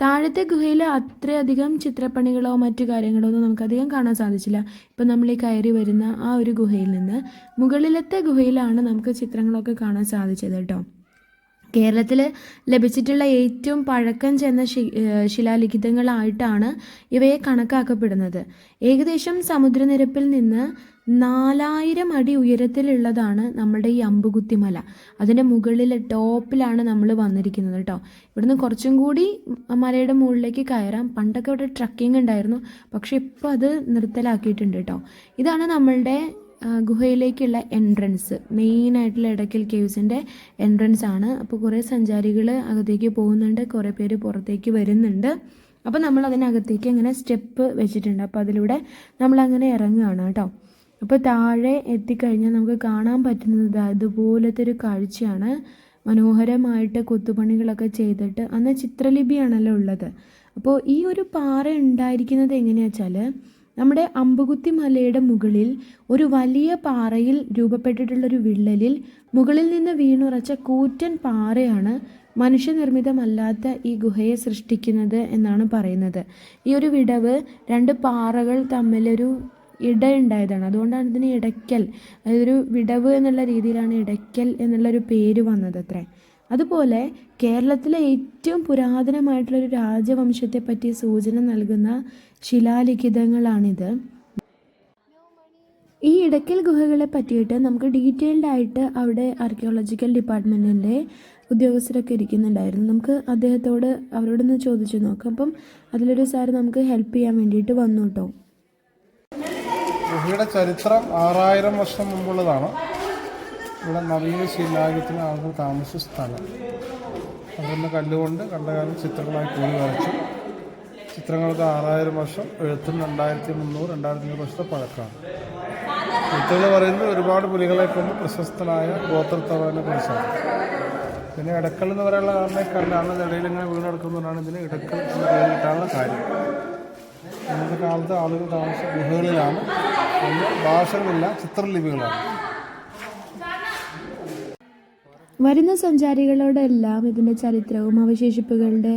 താഴത്തെ ഗുഹയിൽ അത്രയധികം ചിത്രപ്പണികളോ മറ്റു കാര്യങ്ങളോ ഒന്നും നമുക്കധികം കാണാൻ സാധിച്ചില്ല. ഇപ്പം നമ്മൾ ഈ കയറി വരുന്ന ആ ഒരു ഗുഹയിൽ നിന്ന് മുകളിലത്തെ ഗുഹയിലാണ് നമുക്ക് ചിത്രങ്ങളൊക്കെ കാണാൻ സാധിച്ചത് കേട്ടോ. കേരളത്തിൽ ലഭിച്ചിട്ടുള്ള ഏറ്റവും പഴക്കം ചെന്ന ശിലാലിഖിതങ്ങളായിട്ടാണ് ഇവയെ കണക്കാക്കപ്പെടുന്നത്. ഏകദേശം സമുദ്രനിരപ്പിൽ നിന്ന് 4000 അടി ഉയരത്തിലുള്ളതാണ് നമ്മുടെ ഈ അമ്പുകുത്തിമല. അതിൻ്റെ മുകളിൽ ടോപ്പിലാണ് നമ്മൾ വന്നിരിക്കുന്നത് കേട്ടോ. ഇവിടുന്ന് കുറച്ചും കൂടി മലയുടെ മുകളിലേക്ക് കയറാം. പണ്ടൊക്കെ ഇവിടെ ട്രക്കിംഗ് ഉണ്ടായിരുന്നു, പക്ഷേ ഇപ്പോൾ അത് നിർത്തലാക്കിയിട്ടുണ്ട് കേട്ടോ. ഇതാണ് നമ്മളുടെ ഗുഹയിലേക്കുള്ള എൻട്രൻസ്, മെയിനായിട്ടുള്ള ഇടയ്ക്കൽ കേവ്സിൻ്റെ എൻട്രൻസ് ആണ്. അപ്പോൾ കുറേ സഞ്ചാരികൾ അകത്തേക്ക് പോകുന്നുണ്ട്, കുറേ പേര് പുറത്തേക്ക് വരുന്നുണ്ട്. അപ്പോൾ നമ്മൾ അതിനകത്തേക്ക് അങ്ങനെ സ്റ്റെപ്പ് വെച്ചിട്ടുണ്ട്. അപ്പോൾ അതിലൂടെ നമ്മളങ്ങനെ ഇറങ്ങുകയാണ് കേട്ടോ. അപ്പോൾ താഴെ എത്തിക്കഴിഞ്ഞാൽ നമുക്ക് കാണാൻ പറ്റുന്നത് അതുപോലത്തെ ഒരു കാഴ്ചയാണ്. മനോഹരമായിട്ട് കൊത്തുപണികളൊക്കെ ചെയ്തിട്ട്, അന്ന് ചിത്രലിപിയാണല്ലോ ഉള്ളത്. അപ്പോൾ ഈ ഒരു പാറ ഉണ്ടായിരിക്കുന്നത് എങ്ങനെയാണെന്ന് വെച്ചാൽ, നമ്മുടെ അമ്പുകുത്തി മലയുടെ മുകളിൽ ഒരു വലിയ പാറയിൽ രൂപപ്പെട്ടിട്ടുള്ളൊരു വിള്ളലിൽ മുകളിൽ നിന്ന് വീണുറച്ച കൂറ്റൻ പാറയാണ് മനുഷ്യനിർമ്മിതമല്ലാത്ത ഈ ഗുഹയെ സൃഷ്ടിക്കുന്നത് എന്നാണ് പറയുന്നത്. ഈ ഒരു വിടവ് 2 പാറകൾ തമ്മിലൊരു ഇടയുണ്ടായതാണ്. അതുകൊണ്ടാണ് ഇതിന് ഇടയ്ക്കൽ, അതൊരു വിടവ് എന്നുള്ള രീതിയിലാണ് ഇടയ്ക്കൽ എന്നുള്ളൊരു പേര് വന്നത് അത്രേ. അതുപോലെ കേരളത്തിലെ ഏറ്റവും പുരാതനമായിട്ടുള്ളൊരു രാജവംശത്തെ പറ്റി സൂചന നൽകുന്ന ശിലാലിഖിതങ്ങളാണിത്. ഈ ഇടയ്ക്കൽ ഗുഹകളെ പറ്റിയിട്ട് നമുക്ക് ഡീറ്റെയിൽഡ് ആയിട്ട് അവിടെ ആർക്കിയോളജിക്കൽ ഡിപ്പാർട്ട്മെൻറ്റിൻ്റെ ഉദ്യോഗസ്ഥരൊക്കെ ഇരിക്കുന്നുണ്ടായിരുന്നു. നമുക്ക് അദ്ദേഹത്തോട് അവരോടൊന്ന് ചോദിച്ചു നോക്കാം. അപ്പം അതിലൊരു സാർ നമുക്ക് ഹെൽപ്പ് ചെയ്യാൻ വേണ്ടിയിട്ട് വന്നു കേട്ടോ. ഗുഹയുടെ ചരിത്രം 6000 വർഷം മുമ്പുള്ളതാണ്. ഇവിടെ നവീന ശിലായുഗത്തിന് ആളുകൾ താമസിച്ച സ്ഥലം. അതുകൊണ്ട് കല്ലുകൊണ്ട് കണ്ടകാലം ചിത്രങ്ങളായി കൂടി വരച്ചു. ചിത്രങ്ങൾക്ക് 6000 വർഷം, എഴുത്തിന് 2300-2500 വർഷത്തെ പഴക്കമാണ്. എഴുത്തുകൾ പറയുന്നത് ഒരുപാട് പുലികളെ കൊണ്ട് പ്രശസ്തനായ ഗോത്രത്തവനെ കുറിച്ചാണ്. പിന്നെ ഇടക്കൽ എന്ന് പറയാനുള്ള കാരണം ഇടയിൽ ഇങ്ങനെ വീട് നടക്കുന്നതുകൊണ്ടാണ് ഇതിന് ഇടക്കൽ എന്ന് പേര് കിട്ടാനുള്ള കാര്യം. ഇന്നത്തെ കാലത്ത് ആളുകൾ താമസിച്ച ഗുഹകളിലാണ്. അന്ന് ഭാഷകളില്ല, ചിത്രലിപികളാണ്. വരുന്ന സഞ്ചാരികളോടെല്ലാം ഇതിൻ്റെ ചരിത്രവും അവശേഷിപ്പുകളുടെ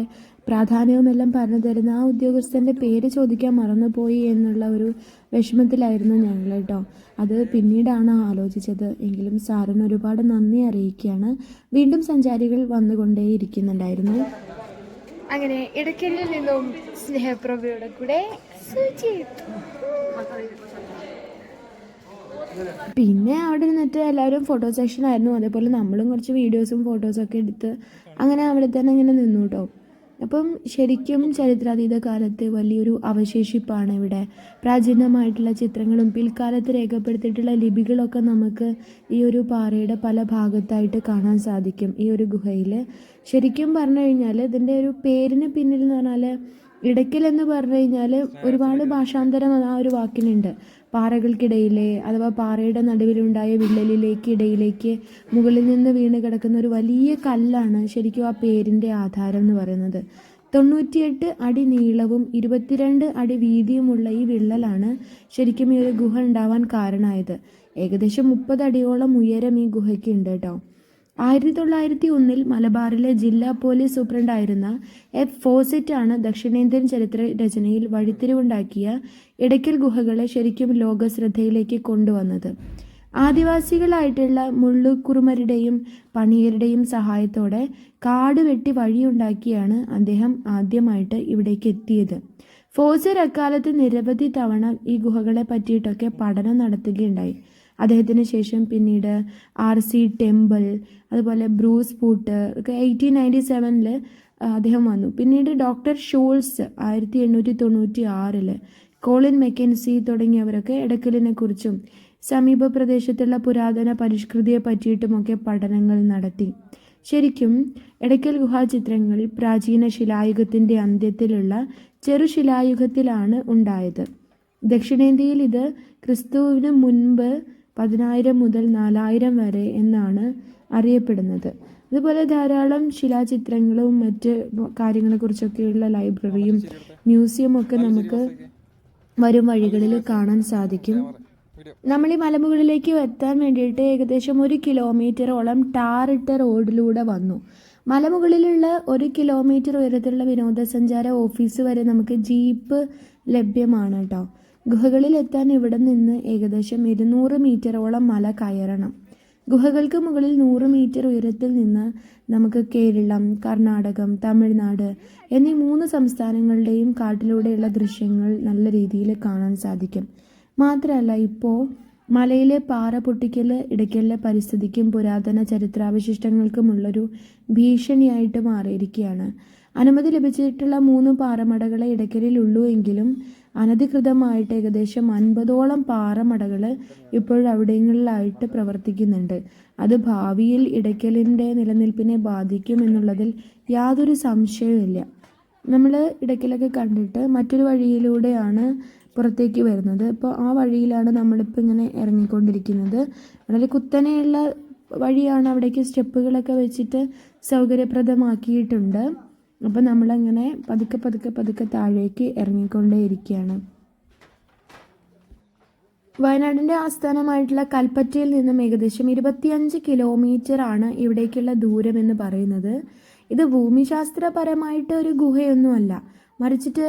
പ്രാധാന്യവും എല്ലാം പറഞ്ഞു തരുന്ന ആ ഉദ്യോഗസ്ഥൻ്റെ പേര് ചോദിക്കാൻ മറന്നുപോയി എന്നുള്ള ഒരു വിഷമത്തിലായിരുന്നു ഞങ്ങൾ കേട്ടോ. അത് പിന്നീടാണ് ആലോചിച്ചത്. എങ്കിലും സാറിന് ഒരുപാട് നന്ദി അറിയിക്കുകയാണ്. വീണ്ടും സഞ്ചാരികൾ വന്നുകൊണ്ടേയിരിക്കുന്നുണ്ടായിരുന്നു. അങ്ങനെ ഇടയ്ക്കലിൽ നിന്നും സ്നേഹപ്രഭയുടെ കൂടെ പിന്നെ അവിടെ നിന്നിട്ട് എല്ലാവരും ഫോട്ടോ സെക്ഷൻ ആയിരുന്നു. അതേപോലെ നമ്മളും കുറച്ച് വീഡിയോസും ഫോട്ടോസൊക്കെ എടുത്ത് അങ്ങനെ അവിടെ തന്നെ ഇങ്ങനെ നിന്നു കേട്ടോ. അപ്പം ശരിക്കും ചരിത്രാതീത കാലത്ത് വലിയൊരു അവശേഷിപ്പാണ് ഇവിടെ. പ്രാചീനമായിട്ടുള്ള ചിത്രങ്ങളും പിൽക്കാലത്ത് രേഖപ്പെടുത്തിയിട്ടുള്ള ലിപികളൊക്കെ നമുക്ക് ഈ ഒരു പാറയുടെ പല ഭാഗത്തായിട്ട് കാണാൻ സാധിക്കും ഈ ഒരു ഗുഹയിൽ. ശരിക്കും പറഞ്ഞു കഴിഞ്ഞാൽ ഇതിൻ്റെ ഒരു പേരിന് പിന്നിൽ എന്ന് പറഞ്ഞാൽ ഇടയ്ക്കൽ എന്ന് പറഞ്ഞു കഴിഞ്ഞാൽ ഒരുപാട് ഭാഷാന്തരം ആ ഒരു വാക്കിനുണ്ട്. പാറകൾക്കിടയിലെ അഥവാ പാറയുടെ നടുവിലുണ്ടായ വിള്ളലിലേക്ക് ഇടയിലേക്ക് മുകളിൽ നിന്ന് വീണ് കിടക്കുന്ന ഒരു വലിയ കല്ലാണ് ശരിക്കും ആ പേരിൻ്റെ ആധാരം എന്ന് പറയുന്നത്. 98 അടി നീളവും 22 അടി വീതിയുമുള്ള ഈ വിള്ളലാണ് ശരിക്കും ഈ ഒരു ഗുഹ ഉണ്ടാവാൻ കാരണമായത്. ഏകദേശം 30 അടിയോളം ഉയരം ഈ ഗുഹയ്ക്ക് ഉണ്ട് കേട്ടോ. 1901 മലബാറിലെ ജില്ലാ പോലീസ് സൂപ്രണ്ടായിരുന്ന എഫ് ഫോസെറ്റ് ആണ് ദക്ഷിണേന്ത്യൻ ചരിത്ര രചനയിൽ വഴിത്തിരിവുണ്ടാക്കിയ ഇടയ്ക്കൽ ഗുഹകളെ ശരിക്കും ലോകശ്രദ്ധയിലേക്ക് കൊണ്ടുവന്നത്. ആദിവാസികളായിട്ടുള്ള മുള്ളുക്കുറുമരുടെയും പണിയരുടെയും സഹായത്തോടെ കാട് വെട്ടി വഴിയുണ്ടാക്കിയാണ് അദ്ദേഹം ആദ്യമായിട്ട് ഇവിടേക്ക് എത്തിയത്. ഫോസർ അക്കാലത്ത് നിരവധി തവണ ഈ ഗുഹകളെ പറ്റിയിട്ടൊക്കെ പഠനം നടത്തുകയുണ്ടായി. അദ്ദേഹത്തിന് ശേഷം പിന്നീട് RC ടെമ്പിൾ, അതുപോലെ ബ്രൂസ് പൂട്ട് ഒക്കെ 1897 അദ്ദേഹം വന്നു. പിന്നീട് ഡോക്ടർ ഷൂൾസ് 1896, കോളിൻ മെക്കൻസി തുടങ്ങിയവരൊക്കെ എടക്കലിനെ കുറിച്ചും സമീപ പ്രദേശത്തുള്ള പുരാതന പരിഷ്കൃതിയെ പറ്റിയിട്ടുമൊക്കെ പഠനങ്ങൾ നടത്തി. ശരിക്കും എടക്കൽ ഗുഹാചിത്രങ്ങൾ പ്രാചീന ശിലായുഗത്തിൻ്റെ അന്ത്യത്തിലുള്ള ചെറുശിലായുഗത്തിലാണ് ഉണ്ടായത്. ദക്ഷിണേന്ത്യയിൽ ഇത് ക്രിസ്തുവിന് മുൻപ് 10,000 മുതൽ 4,000 വരെ എന്നാണ് അറിയപ്പെടുന്നത്. അതുപോലെ ധാരാളം ശിലാചിത്രങ്ങളും മറ്റ് കാര്യങ്ങളെക്കുറിച്ചൊക്കെയുള്ള ലൈബ്രറിയും മ്യൂസിയവും ഒക്കെ നമുക്ക് വരും വഴികളിൽ കാണാൻ സാധിക്കും. നമ്മൾ ഈ മലമുകളിലേക്ക് എത്താൻ വേണ്ടിയിട്ട് ഏകദേശം 1 കിലോമീറ്ററോളം ടാറിട്ട റോഡിലൂടെ വന്നു. മലമുകളിലുള്ള 1 കിലോമീറ്റർ ഉയരത്തിലുള്ള വിനോദസഞ്ചാര ഓഫീസ് വരെ നമുക്ക് ജീപ്പ് ലഭ്യമാണ് കേട്ടോ. ഗുഹകളിൽ എത്താൻ ഇവിടെ നിന്ന് ഏകദേശം 200 മീറ്ററോളം മല കയറണം. ഗുഹകൾക്ക് മുകളിൽ 100 മീറ്റർ ഉയരത്തിൽ നിന്ന് നമുക്ക് കേരളം, കർണാടകം, തമിഴ്നാട് എന്നീ 3 സംസ്ഥാനങ്ങളുടെയും കാട്ടിലൂടെയുള്ള ദൃശ്യങ്ങൾ നല്ല രീതിയിൽ കാണാൻ സാധിക്കും. മാത്രമല്ല ഇപ്പോൾ മലയിലെ പാറ പൊട്ടിക്കൽ ഇടയ്ക്കലിലെ പരിസ്ഥിതിക്കും പുരാതന ചരിത്രാവശിഷ്ടങ്ങൾക്കുമുള്ളൊരു ഭീഷണിയായിട്ട് മാറിയിരിക്കുകയാണ്. അനുമതി ലഭിച്ചിട്ടുള്ള 3 പാറമടകളെ ഇടയ്ക്കലിലുള്ളൂ എങ്കിലും അനധികൃതമായിട്ട് ഏകദേശം 50ഓളം പാറമടകൾ ഇപ്പോഴവിടങ്ങളിലായിട്ട് പ്രവർത്തിക്കുന്നുണ്ട്. അത് ഭാവിയിൽ ഇടയ്ക്കലിൻ്റെ നിലനിൽപ്പിനെ ബാധിക്കും എന്നുള്ളതിൽ യാതൊരു സംശയവുമില്ല. നമ്മൾ ഇടയ്ക്കലൊക്കെ കണ്ടിട്ട് മറ്റൊരു വഴിയിലൂടെയാണ് പുറത്തേക്ക് വരുന്നത്. ഇപ്പോൾ ആ വഴിയിലാണ് നമ്മളിപ്പോൾ ഇങ്ങനെ ഇറങ്ങിക്കൊണ്ടിരിക്കുന്നത്. വളരെ കുത്തനെയുള്ള വഴിയാണ്, അവിടേക്ക് സ്റ്റെപ്പുകളൊക്കെ വെച്ചിട്ട് സൗകര്യപ്രദമാക്കിയിട്ടുണ്ട്. അപ്പോൾ നമ്മളങ്ങനെ പതുക്കെ പതുക്കെ പതുക്കെ താഴേക്ക് ഇറങ്ങിക്കൊണ്ടേയിരിക്കുകയാണ്. വയനാടിൻ്റെ ആസ്ഥാനമായിട്ടുള്ള കൽപ്പറ്റയിൽ നിന്നും ഏകദേശം 25 കിലോമീറ്റർ ആണ് ഇവിടേക്കുള്ള ദൂരം എന്ന് പറയുന്നത്. ഇത് ഭൂമിശാസ്ത്രപരമായിട്ട് ഒരു ഗുഹയൊന്നുമല്ല, മറിച്ചിട്ട്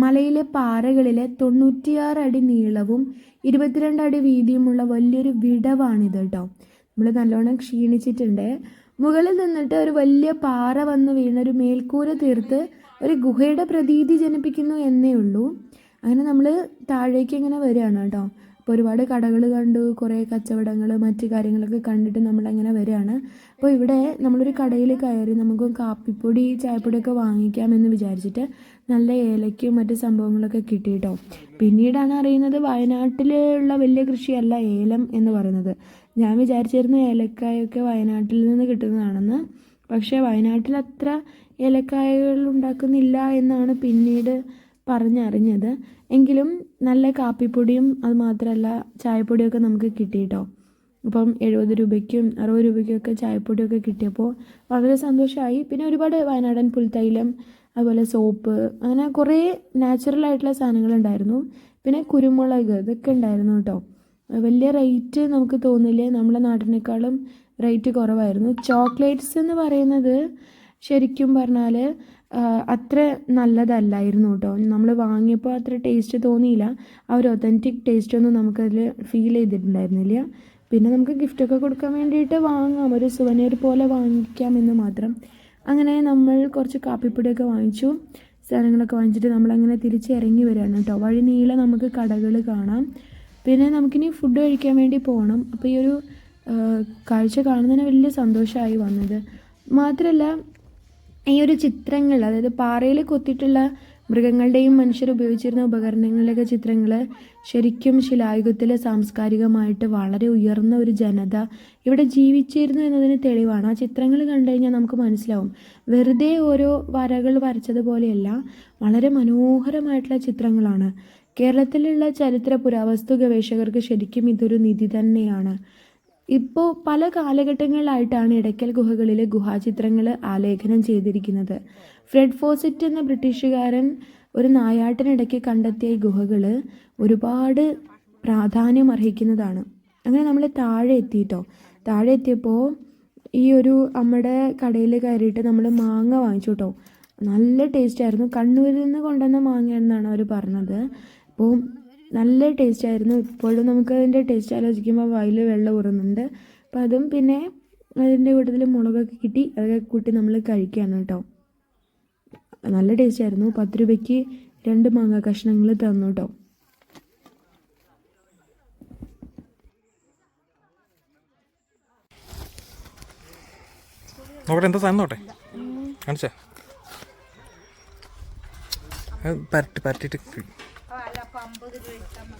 മലയിലെ പാറകളിലെ 96 അടി നീളവും 22 അടി വീതിയുമുള്ള വലിയൊരു വിടവാണിത് കേട്ടോ. നമ്മൾ നല്ലോണം ക്ഷീണിച്ചിട്ടുണ്ട്. മുകളിൽ നിന്നിട്ട് ഒരു വലിയ പാറ വന്ന് വീണൊരു മേൽക്കൂര തീർത്ത് ഒരു ഗുഹയുടെ പ്രതീതി ജനിപ്പിക്കുന്നു എന്നേ ഉള്ളൂ. അങ്ങനെ നമ്മൾ താഴേക്ക് ഇങ്ങനെ വരികയാണ് കേട്ടോ. അപ്പോൾ ഒരുപാട് കടകൾ കണ്ടു, കുറേ കച്ചവടങ്ങൾ മറ്റു കാര്യങ്ങളൊക്കെ കണ്ടിട്ട് നമ്മളങ്ങനെ വരികയാണ്. അപ്പോൾ ഇവിടെ നമ്മളൊരു കടയിൽ കയറി നമുക്ക് കാപ്പിപ്പൊടി ചായപ്പൊടിയൊക്കെ വാങ്ങിക്കാമെന്ന് വിചാരിച്ചിട്ട് നല്ല ഏലയ്ക്കും മറ്റു സംഭവങ്ങളൊക്കെ കിട്ടി കേട്ടോ. പിന്നീടാണ് അറിയുന്നത് വയനാട്ടിലുള്ള വലിയ കൃഷിയല്ല ഏലം എന്ന് പറയുന്നത്. ഞാൻ വിചാരിച്ചിരുന്നു ഏലക്കായൊക്കെ വയനാട്ടിൽ നിന്ന് കിട്ടുന്നതാണെന്ന്. പക്ഷേ വയനാട്ടിൽ അത്ര ഏലക്കായകൾ ഉണ്ടാക്കുന്നില്ല എന്നാണ് പിന്നീട് പറഞ്ഞറിഞ്ഞത്. എങ്കിലും നല്ല കാപ്പിപ്പൊടിയും അത് മാത്രമല്ല ചായപ്പൊടിയൊക്കെ നമുക്ക് കിട്ടി കേട്ടോ. അപ്പം 70 രൂപയ്ക്കും 60 രൂപയ്ക്കൊക്കെ ചായപ്പൊടിയൊക്കെ കിട്ടിയപ്പോൾ വളരെ സന്തോഷമായി. പിന്നെ ഒരുപാട് വയനാടൻ പുൽത്തൈലം, അതുപോലെ സോപ്പ്, അങ്ങനെ കുറേ നാച്ചുറൽ ആയിട്ടുള്ള സാധനങ്ങളുണ്ടായിരുന്നു. പിന്നെ കുരുമുളക്, ഇതൊക്കെ ഉണ്ടായിരുന്നു കേട്ടോ. വലിയ റേറ്റ് നമുക്ക് തോന്നില്ലേ, നമ്മളെ നാട്ടിനേക്കാളും റേറ്റ് കുറവായിരുന്നു. ചോക്ലേറ്റ്സ് എന്ന് പറയുന്നത് ശരിക്കും പറഞ്ഞാൽ അത്ര നല്ലതല്ലായിരുന്നു കേട്ടോ. നമ്മൾ വാങ്ങിയപ്പോൾ അത്ര ടേസ്റ്റ് തോന്നിയില്ല. ആ ഒരു ഒതൻറ്റിക് ടേസ്റ്റൊന്നും നമുക്കതിൽ ഫീൽ ചെയ്തിട്ടുണ്ടായിരുന്നില്ല. പിന്നെ നമുക്ക് ഗിഫ്റ്റൊക്കെ കൊടുക്കാൻ വേണ്ടിയിട്ട് വാങ്ങാം, ഒരു സുവനീർ പോലെ വാങ്ങിക്കാമെന്ന് മാത്രം. അങ്ങനെ നമ്മൾ കുറച്ച് കാപ്പിപ്പൊടിയൊക്കെ വാങ്ങിച്ചു, സാധനങ്ങളൊക്കെ വാങ്ങിച്ചിട്ട് നമ്മളങ്ങനെ തിരിച്ച് ഇറങ്ങി വരികയാണ് കേട്ടോ. വഴി നീളെ നമുക്ക് കടകൾ കാണാം. പിന്നെ നമുക്കിനി ഫുഡ് കഴിക്കാൻ വേണ്ടി പോകണം. അപ്പോൾ ഈ ഒരു കാഴ്ച കാണുന്നതിന് വലിയ സന്തോഷമായി വന്നത്. മാത്രമല്ല ഈ ഒരു ചിത്രങ്ങൾ, അതായത് പാറയിൽ കൊത്തിയിട്ടുള്ള മൃഗങ്ങളുടെയും മനുഷ്യർ ഉപയോഗിച്ചിരുന്ന ഉപകരണങ്ങളുടെയൊക്കെ ചിത്രങ്ങൾ ശരിക്കും ശിലായുഗത്തിൽ സാംസ്കാരികമായിട്ട് വളരെ ഉയർന്ന ഒരു ജനത ഇവിടെ ജീവിച്ചിരുന്നു എന്നതിന് തെളിവാണ്. ആ ചിത്രങ്ങൾ കണ്ടു കഴിഞ്ഞാൽ നമുക്ക് മനസ്സിലാവും, വെറുതെ ഓരോ വരകൾ വരച്ചതുപോലെയല്ല, വളരെ മനോഹരമായിട്ടുള്ള ചിത്രങ്ങളാണ്. കേരളത്തിലുള്ള ചരിത്ര പുരാവസ്തു ഗവേഷകർക്ക് ശരിക്കും ഇതൊരു നിധി തന്നെയാണ്. ഇപ്പോൾ പല കാലഘട്ടങ്ങളിലായിട്ടാണ് ഇടയ്ക്കൽ ഗുഹകളിലെ ഗുഹാചിത്രങ്ങൾ ആലേഖനം ചെയ്തിരിക്കുന്നത്. ഫ്രെഡ് ഫോസറ്റ് എന്ന ബ്രിട്ടീഷുകാരൻ ഒരു നായാട്ടിനിടയ്ക്ക് കണ്ടെത്തിയ ഈ ഗുഹകൾ ഒരുപാട് പ്രാധാന്യം അർഹിക്കുന്നതാണ്. അങ്ങനെ നമ്മൾ താഴെ എത്തിയിട്ടോ. താഴെ എത്തിയപ്പോൾ ഈ ഒരു നമ്മുടെ കടയിൽ കയറിയിട്ട് നമ്മൾ മാങ്ങ വാങ്ങിച്ചു കേട്ടോ. നല്ല ടേസ്റ്റായിരുന്നു. കണ്ണൂരിൽ നിന്ന് കൊണ്ടുവന്ന മാങ്ങയാണെന്നാണ് അവർ പറഞ്ഞത്. അപ്പോൾ നല്ല ടേസ്റ്റ് ആയിരുന്നു. ഇപ്പോഴും നമുക്ക് അതിൻ്റെ ടേസ്റ്റ് ആലോചിക്കുമ്പോൾ വായിൽ വെള്ളം ഊറുന്നുണ്ട്. അപ്പം അതും പിന്നെ അതിൻ്റെ കൂട്ടത്തിൽ മുളകൊക്കെ കിട്ടി, അതൊക്കെ കൂട്ടി നമ്മൾ കഴിക്കുകയാണ് കേട്ടോ. നല്ല ടേസ്റ്റ് ആയിരുന്നു. 10 രൂപയ്ക്ക് 2 മാങ്ങ കഷ്ണങ്ങൾ തന്നു കേട്ടോ. നോക്കട്ടെ എന്താ സാധനം നോട്ടെ കാണിച്ചേ. പരട്ടിട്ട്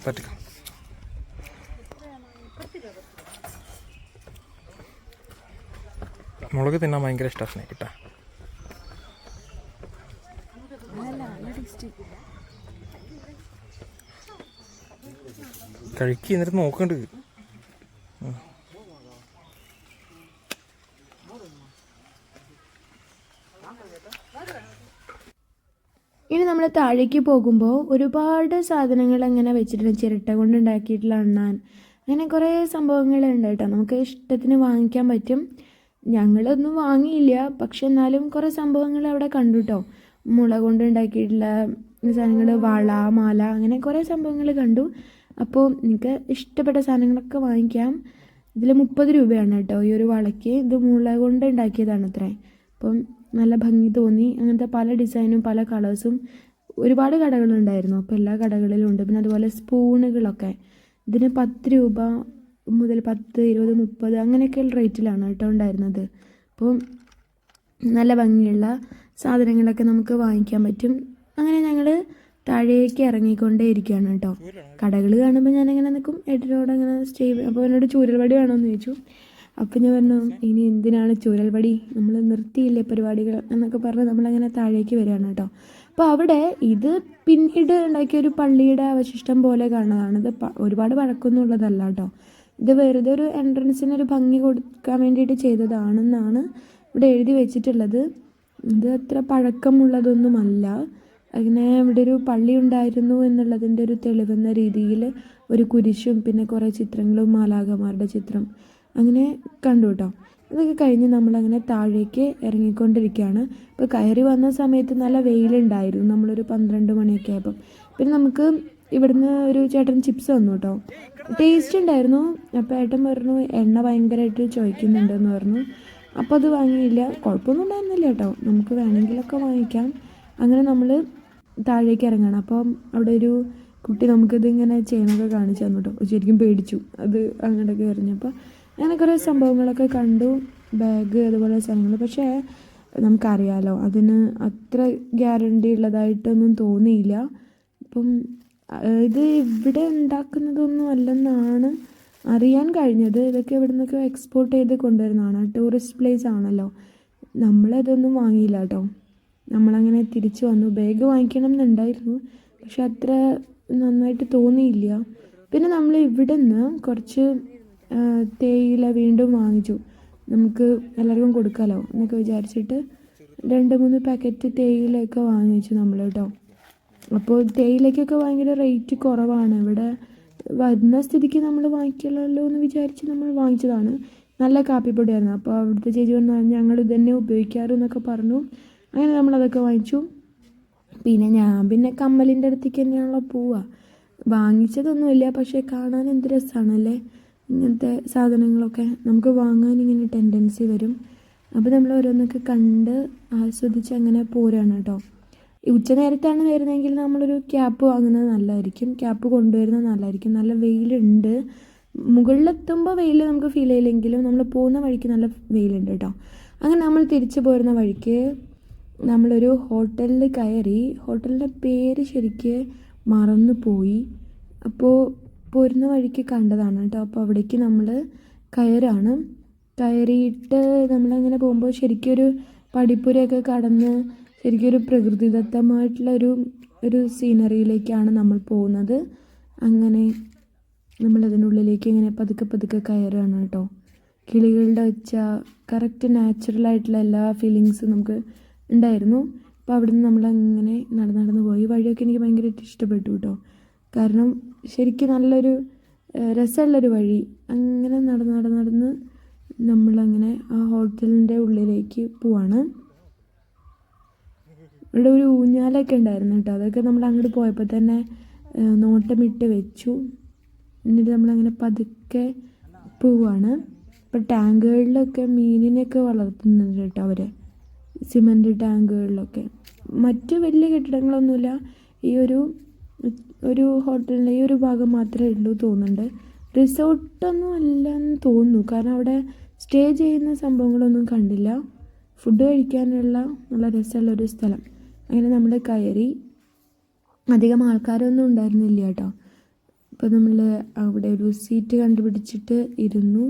പറ്റിക്കാം. മുളക് തിന്നാൻ ഭയങ്കര ഇഷ്ടമാണ് കേട്ടാ. കഴിക്കി എന്നിട്ട് നോക്കണ്ട്. ഇനി നമ്മൾ താഴേക്ക് പോകുമ്പോൾ ഒരുപാട് സാധനങ്ങൾ അങ്ങനെ വെച്ചിട്ടുണ്ട്. ചിരട്ട കൊണ്ട് ഉണ്ടാക്കിയിട്ടുള്ള അണ്ണാൻ, അങ്ങനെ കുറേ സംഭവങ്ങളുണ്ട് കേട്ടോ. നമുക്ക് ഇഷ്ടത്തിന് വാങ്ങിക്കാൻ പറ്റും. ഞങ്ങളൊന്നും വാങ്ങിയില്ല, പക്ഷെ എന്നാലും കുറേ സംഭവങ്ങൾ അവിടെ കണ്ടു കേട്ടോ. മുള കൊണ്ട് ഉണ്ടാക്കിയിട്ടുള്ള സാധനങ്ങൾ, വള, മാല, അങ്ങനെ കുറേ സംഭവങ്ങൾ കണ്ടു. അപ്പോൾ നിങ്ങൾക്ക് ഇഷ്ടപ്പെട്ട സാധനങ്ങളൊക്കെ വാങ്ങിക്കാം. ഇതിൽ 30 രൂപയാണ് കേട്ടോ ഈ ഒരു വളയ്ക്ക്. ഇത് മുള കൊണ്ട് ഉണ്ടാക്കിയതാണ് അത്രേ. അപ്പം നല്ല ഭംഗി തോന്നി. അങ്ങനത്തെ പല ഡിസൈനും പല കളേഴ്സും ഒരുപാട് കടകളുണ്ടായിരുന്നു. അപ്പോൾ എല്ലാ കടകളിലും ഉണ്ട്. പിന്നെ അതുപോലെ സ്പൂണുകളൊക്കെ ഇതിന് 10 രൂപ മുതൽ 10, 20, 30 അങ്ങനെയൊക്കെയുള്ള റേറ്റിലാണ് കേട്ടോ ഉണ്ടായിരുന്നത്. അപ്പോൾ നല്ല ഭംഗിയുള്ള സാധനങ്ങളൊക്കെ നമുക്ക് വാങ്ങിക്കാൻ പറ്റും. അങ്ങനെ ഞങ്ങൾ താഴേക്ക് ഇറങ്ങിക്കൊണ്ടേ ഇരിക്കുകയാണ് കേട്ടോ. കടകൾ കാണുമ്പോൾ ഞാനിങ്ങനെ നിൽക്കും, ഏട്ടനോട് അങ്ങനെ സ്റ്റേ. അപ്പോൾ എന്നോട് ചൂരൽവടി വേണമെന്ന് ചോദിച്ചു. അപ്പം ഞാൻ പറഞ്ഞു, ഇനി എന്തിനാണ് ചൂരൽവടി, നമ്മൾ നിർത്തിയില്ലേ പരിപാടികൾ എന്നൊക്കെ പറഞ്ഞ് നമ്മളങ്ങനെ താഴേക്ക് വരികയാണ് കേട്ടോ. അപ്പോൾ അവിടെ ഇത് പിന്നീട് ഉണ്ടാക്കിയൊരു പള്ളിയുടെ അവശിഷ്ടം പോലെ കാണുന്നതാണ്. ഇത് ഒരുപാട് പഴക്കമൊന്നും ഉള്ളതല്ല കേട്ടോ. ഇത് വെറുതെ ഒരു എൻട്രൻസിനൊരു ഭംഗി കൊടുക്കാൻ വേണ്ടിയിട്ട് ചെയ്തതാണെന്നാണ് ഇവിടെ എഴുതി വെച്ചിട്ടുള്ളത്. ഇത് അത്ര പഴക്കമുള്ളതൊന്നുമല്ല. അങ്ങനെ ഇവിടെ ഒരു പള്ളി ഉണ്ടായിരുന്നു എന്നുള്ളതിൻ്റെ ഒരു തെളിവെന്ന രീതിയിൽ ഒരു കുരിശും പിന്നെ കുറേ ചിത്രങ്ങളും മാലാഖമാരുടെ ചിത്രം അങ്ങനെ കണ്ടു കേട്ടോ. അതൊക്കെ കഴിഞ്ഞ് നമ്മളങ്ങനെ താഴേക്ക് ഇറങ്ങിക്കൊണ്ടിരിക്കുകയാണ്. ഇപ്പോൾ കയറി വന്ന സമയത്ത് നല്ല വെയിലുണ്ടായിരുന്നു. നമ്മളൊരു 12 മണിയൊക്കെ ആയപ്പം. പിന്നെ നമുക്ക് ഇവിടുന്ന് ഒരു ചേട്ടൻ ചിപ്സ് തന്നു കേട്ടോ. ടേസ്റ്റ് ഉണ്ടായിരുന്നു. അപ്പോൾ ഏട്ടൻ പറഞ്ഞു എണ്ണ ഭയങ്കരമായിട്ട് ചോദിക്കുന്നുണ്ടെന്ന് പറഞ്ഞു. അപ്പോൾ അത് വാങ്ങിയില്ല. കുഴപ്പമൊന്നും ഉണ്ടായിരുന്നില്ല കേട്ടോ. നമുക്ക് വേണമെങ്കിലൊക്കെ വാങ്ങിക്കാം. അങ്ങനെ നമ്മൾ താഴേക്ക് ഇറങ്ങണം. അപ്പം അവിടെ ഒരു കുട്ടി നമുക്കിത് ഇങ്ങനെ ചെയ്യണമൊക്കെ കാണിച്ചു തന്നു കേട്ടോ. ശരിക്കും പേടിച്ചു അത് അങ്ങോട്ടൊക്കെ എറിഞ്ഞപ്പോൾ. അങ്ങനെ കുറേ സംഭവങ്ങളൊക്കെ കണ്ടു, ബാഗ് അതുപോലെ സാധനങ്ങൾ. പക്ഷേ നമുക്കറിയാലോ അതിന് അത്ര ഗ്യാരണ്ടി ഉള്ളതായിട്ടൊന്നും തോന്നിയില്ല. അപ്പം ഇത് ഇവിടെ ഉണ്ടാക്കുന്നതൊന്നും അല്ലെന്നാണ് അറിയാൻ കഴിഞ്ഞത്. ഇതൊക്കെ ഇവിടെ നിന്നൊക്കെ എക്സ്പോർട്ട് ചെയ്ത് കൊണ്ടുവരുന്നതാണ്. ടൂറിസ്റ്റ് പ്ലേസ് ആണല്ലോ. നമ്മളതൊന്നും വാങ്ങിയില്ല കേട്ടോ. നമ്മളങ്ങനെ തിരിച്ചു വന്നു. ബാഗ് വാങ്ങിക്കണം എന്നുണ്ടായിരുന്നു, പക്ഷെ അത്ര നന്നായിട്ട് തോന്നിയില്ല. പിന്നെ നമ്മൾ ഇവിടെ നിന്ന് കുറച്ച് തേയില വീണ്ടും വാങ്ങിച്ചു. നമുക്ക് എല്ലാവർക്കും കൊടുക്കാമല്ലോ എന്നൊക്കെ വിചാരിച്ചിട്ട് 2-3 പാക്കറ്റ് തേയിലയൊക്കെ വാങ്ങിച്ചു നമ്മൾ കേട്ടോ. അപ്പോൾ തേയിലയ്ക്കൊക്കെ ഭയങ്കര റേറ്റ് കുറവാണ്. ഇവിടെ വരുന്ന സ്ഥിതിക്ക് നമ്മൾ വാങ്ങിക്കലല്ലോ എന്ന് വിചാരിച്ച് നമ്മൾ വാങ്ങിച്ചതാണ്. നല്ല കാപ്പിപ്പൊടിയായിരുന്നു. അപ്പോൾ അവിടുത്തെ ചേച്ചി പറഞ്ഞു ഞങ്ങൾ ഇത് തന്നെ ഉപയോഗിക്കാറ് എന്നൊക്കെ പറഞ്ഞു. അങ്ങനെ നമ്മളതൊക്കെ വാങ്ങിച്ചു. പിന്നെ ഞാൻ കമ്മലിൻ്റെ അടുത്തേക്ക് തന്നെയാണല്ലോ പോവുക. വാങ്ങിച്ചതൊന്നുമില്ല, പക്ഷേ കാണാൻ എന്ത് രസമാണല്ലേ ഇങ്ങനത്തെ സാധനങ്ങളൊക്കെ. നമുക്ക് വാങ്ങാൻ ഇങ്ങനെ ടെൻഡൻസി വരും. അപ്പോൾ നമ്മൾ ഓരോന്നൊക്കെ കണ്ട് ആസ്വദിച്ച് അങ്ങനെ പോരാണ് കേട്ടോ. ഉച്ച നേരത്താണ് വരുന്നതെങ്കിൽ നമ്മളൊരു ക്യാപ്പ് വാങ്ങുന്നത് നല്ലതായിരിക്കും. ക്യാപ്പ് കൊണ്ടുവരുന്നത് നല്ലതായിരിക്കും. നല്ല വെയിലുണ്ട്. മുകളിലെത്തുമ്പോൾ വെയിൽ നമുക്ക് ഫീൽ ചെയ്യില്ലെങ്കിലും നമ്മൾ പോകുന്ന വഴിക്ക് നല്ല വെയിലുണ്ട് കേട്ടോ. അങ്ങനെ നമ്മൾ തിരിച്ചു പോരുന്ന വഴിക്ക് നമ്മളൊരു ഹോട്ടലിൽ കയറി. ഹോട്ടലിൻ്റെ പേര് ശരിക്ക് മറന്നു പോയി. അപ്പോൾ പോരുന്ന വഴിക്ക് കണ്ടതാണ് കേട്ടോ. അപ്പോൾ അവിടേക്ക് നമ്മൾ കയറിയിട്ട് നമ്മളങ്ങനെ പോകുമ്പോൾ ശരിക്കൊരു പടിപ്പുരയൊക്കെ കടന്ന് ശരിക്കൊരു പ്രകൃതിദത്തമായിട്ടുള്ള ഒരു സീനറിയിലേക്കാണ് നമ്മൾ പോകുന്നത്. അങ്ങനെ നമ്മളതിനുള്ളിലേക്ക് ഇങ്ങനെ പതുക്കെ കയറുകയാണ് കേട്ടോ. കിളികളുടെ ഒച്ച, കറക്റ്റ് നാച്ചുറലായിട്ടുള്ള എല്ലാ ഫീലിങ്സും നമുക്ക് ഉണ്ടായിരുന്നു. അപ്പോൾ അവിടെ നിന്ന് നമ്മളങ്ങനെ നടന്ന് പോയി. വഴിയൊക്കെ എനിക്ക് ഭയങ്കരമായിട്ട് ഇഷ്ടപ്പെട്ടു കേട്ടോ. കാരണം ശരിക്കും നല്ലൊരു രസമുള്ളൊരു വഴി. അങ്ങനെ നടന്ന് നമ്മളങ്ങനെ ആ ഹോട്ടലിൻ്റെ ഉള്ളിലേക്ക് പോവാണ്. ഇവിടെ ഒരു ഊഞ്ഞാലൊക്കെ ഉണ്ടായിരുന്നു കേട്ടോ. അതൊക്കെ നമ്മൾ അങ്ങോട്ട് പോയപ്പോൾ തന്നെ നോട്ടമിട്ട് വെച്ചു. എന്നിട്ട് നമ്മളങ്ങനെ പതുക്കെ പോവാണ്. ഇപ്പോൾ ടാങ്കുകളിലൊക്കെ മീനിനെയൊക്കെ വളർത്തുന്നുണ്ട് കേട്ടോ അവർ, സിമൻറ്റ് ടാങ്കുകളിലൊക്കെ. മറ്റ് വലിയ കെട്ടിടങ്ങളൊന്നുമില്ല. ഈ ഒരു ഹോട്ടലിൻ്റെ ഈ ഒരു ഭാഗം മാത്രമേ ഉള്ളൂ തോന്നുന്നുണ്ട്. റിസോർട്ടൊന്നും അല്ലെന്ന് തോന്നുന്നു. കാരണം അവിടെ സ്റ്റേ ചെയ്യുന്ന സംഭവങ്ങളൊന്നും കണ്ടില്ല. ഫുഡ് കഴിക്കാനുള്ള നല്ല രസമുള്ളൊരു സ്ഥലം. അങ്ങനെ നമ്മൾ കയറി. അധികം ആൾക്കാരൊന്നും ഉണ്ടായിരുന്നില്ല കേട്ടോ. അപ്പോൾ നമ്മൾ അവിടെ ഒരു സീറ്റ് കണ്ടുപിടിച്ചിട്ട് ഇരുന്നു.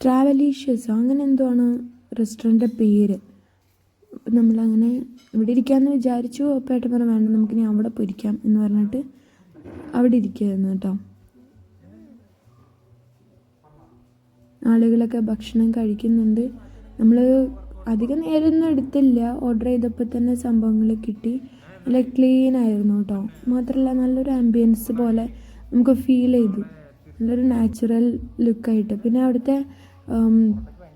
ട്രാവലീഷ്യസ് അങ്ങനെ എന്തോ ആണ് റെസ്റ്റോറൻറ്റിൻ്റെ പേര്. അപ്പം നമ്മളങ്ങനെ ഇവിടെ ഇരിക്കാമെന്ന് വിചാരിച്ചു. അപ്പോൾ ഏട്ടൻ പറഞ്ഞു വേണ്ട, നമുക്കിനി അവിടെ പോയിരിക്കാം എന്ന് പറഞ്ഞിട്ട് അവിടെ ഇരിക്കുകയായിരുന്നു കേട്ടോ. ആളുകളൊക്കെ ഭക്ഷണം കഴിക്കുന്നുണ്ട്. നമ്മൾ അധികം നേരമൊന്നും എടുത്തില്ല. ഓർഡർ ചെയ്തപ്പോൾ തന്നെ സംഭവങ്ങൾ കിട്ടി. നല്ല ക്ലീൻ ആയിരുന്നു കേട്ടോ. മാത്രമല്ല നല്ലൊരു ആംബിയൻസ് പോലെ നമുക്ക് ഫീൽ ചെയ്തു. നല്ലൊരു നാച്ചുറൽ ലുക്കായിട്ട്. പിന്നെ അവിടുത്തെ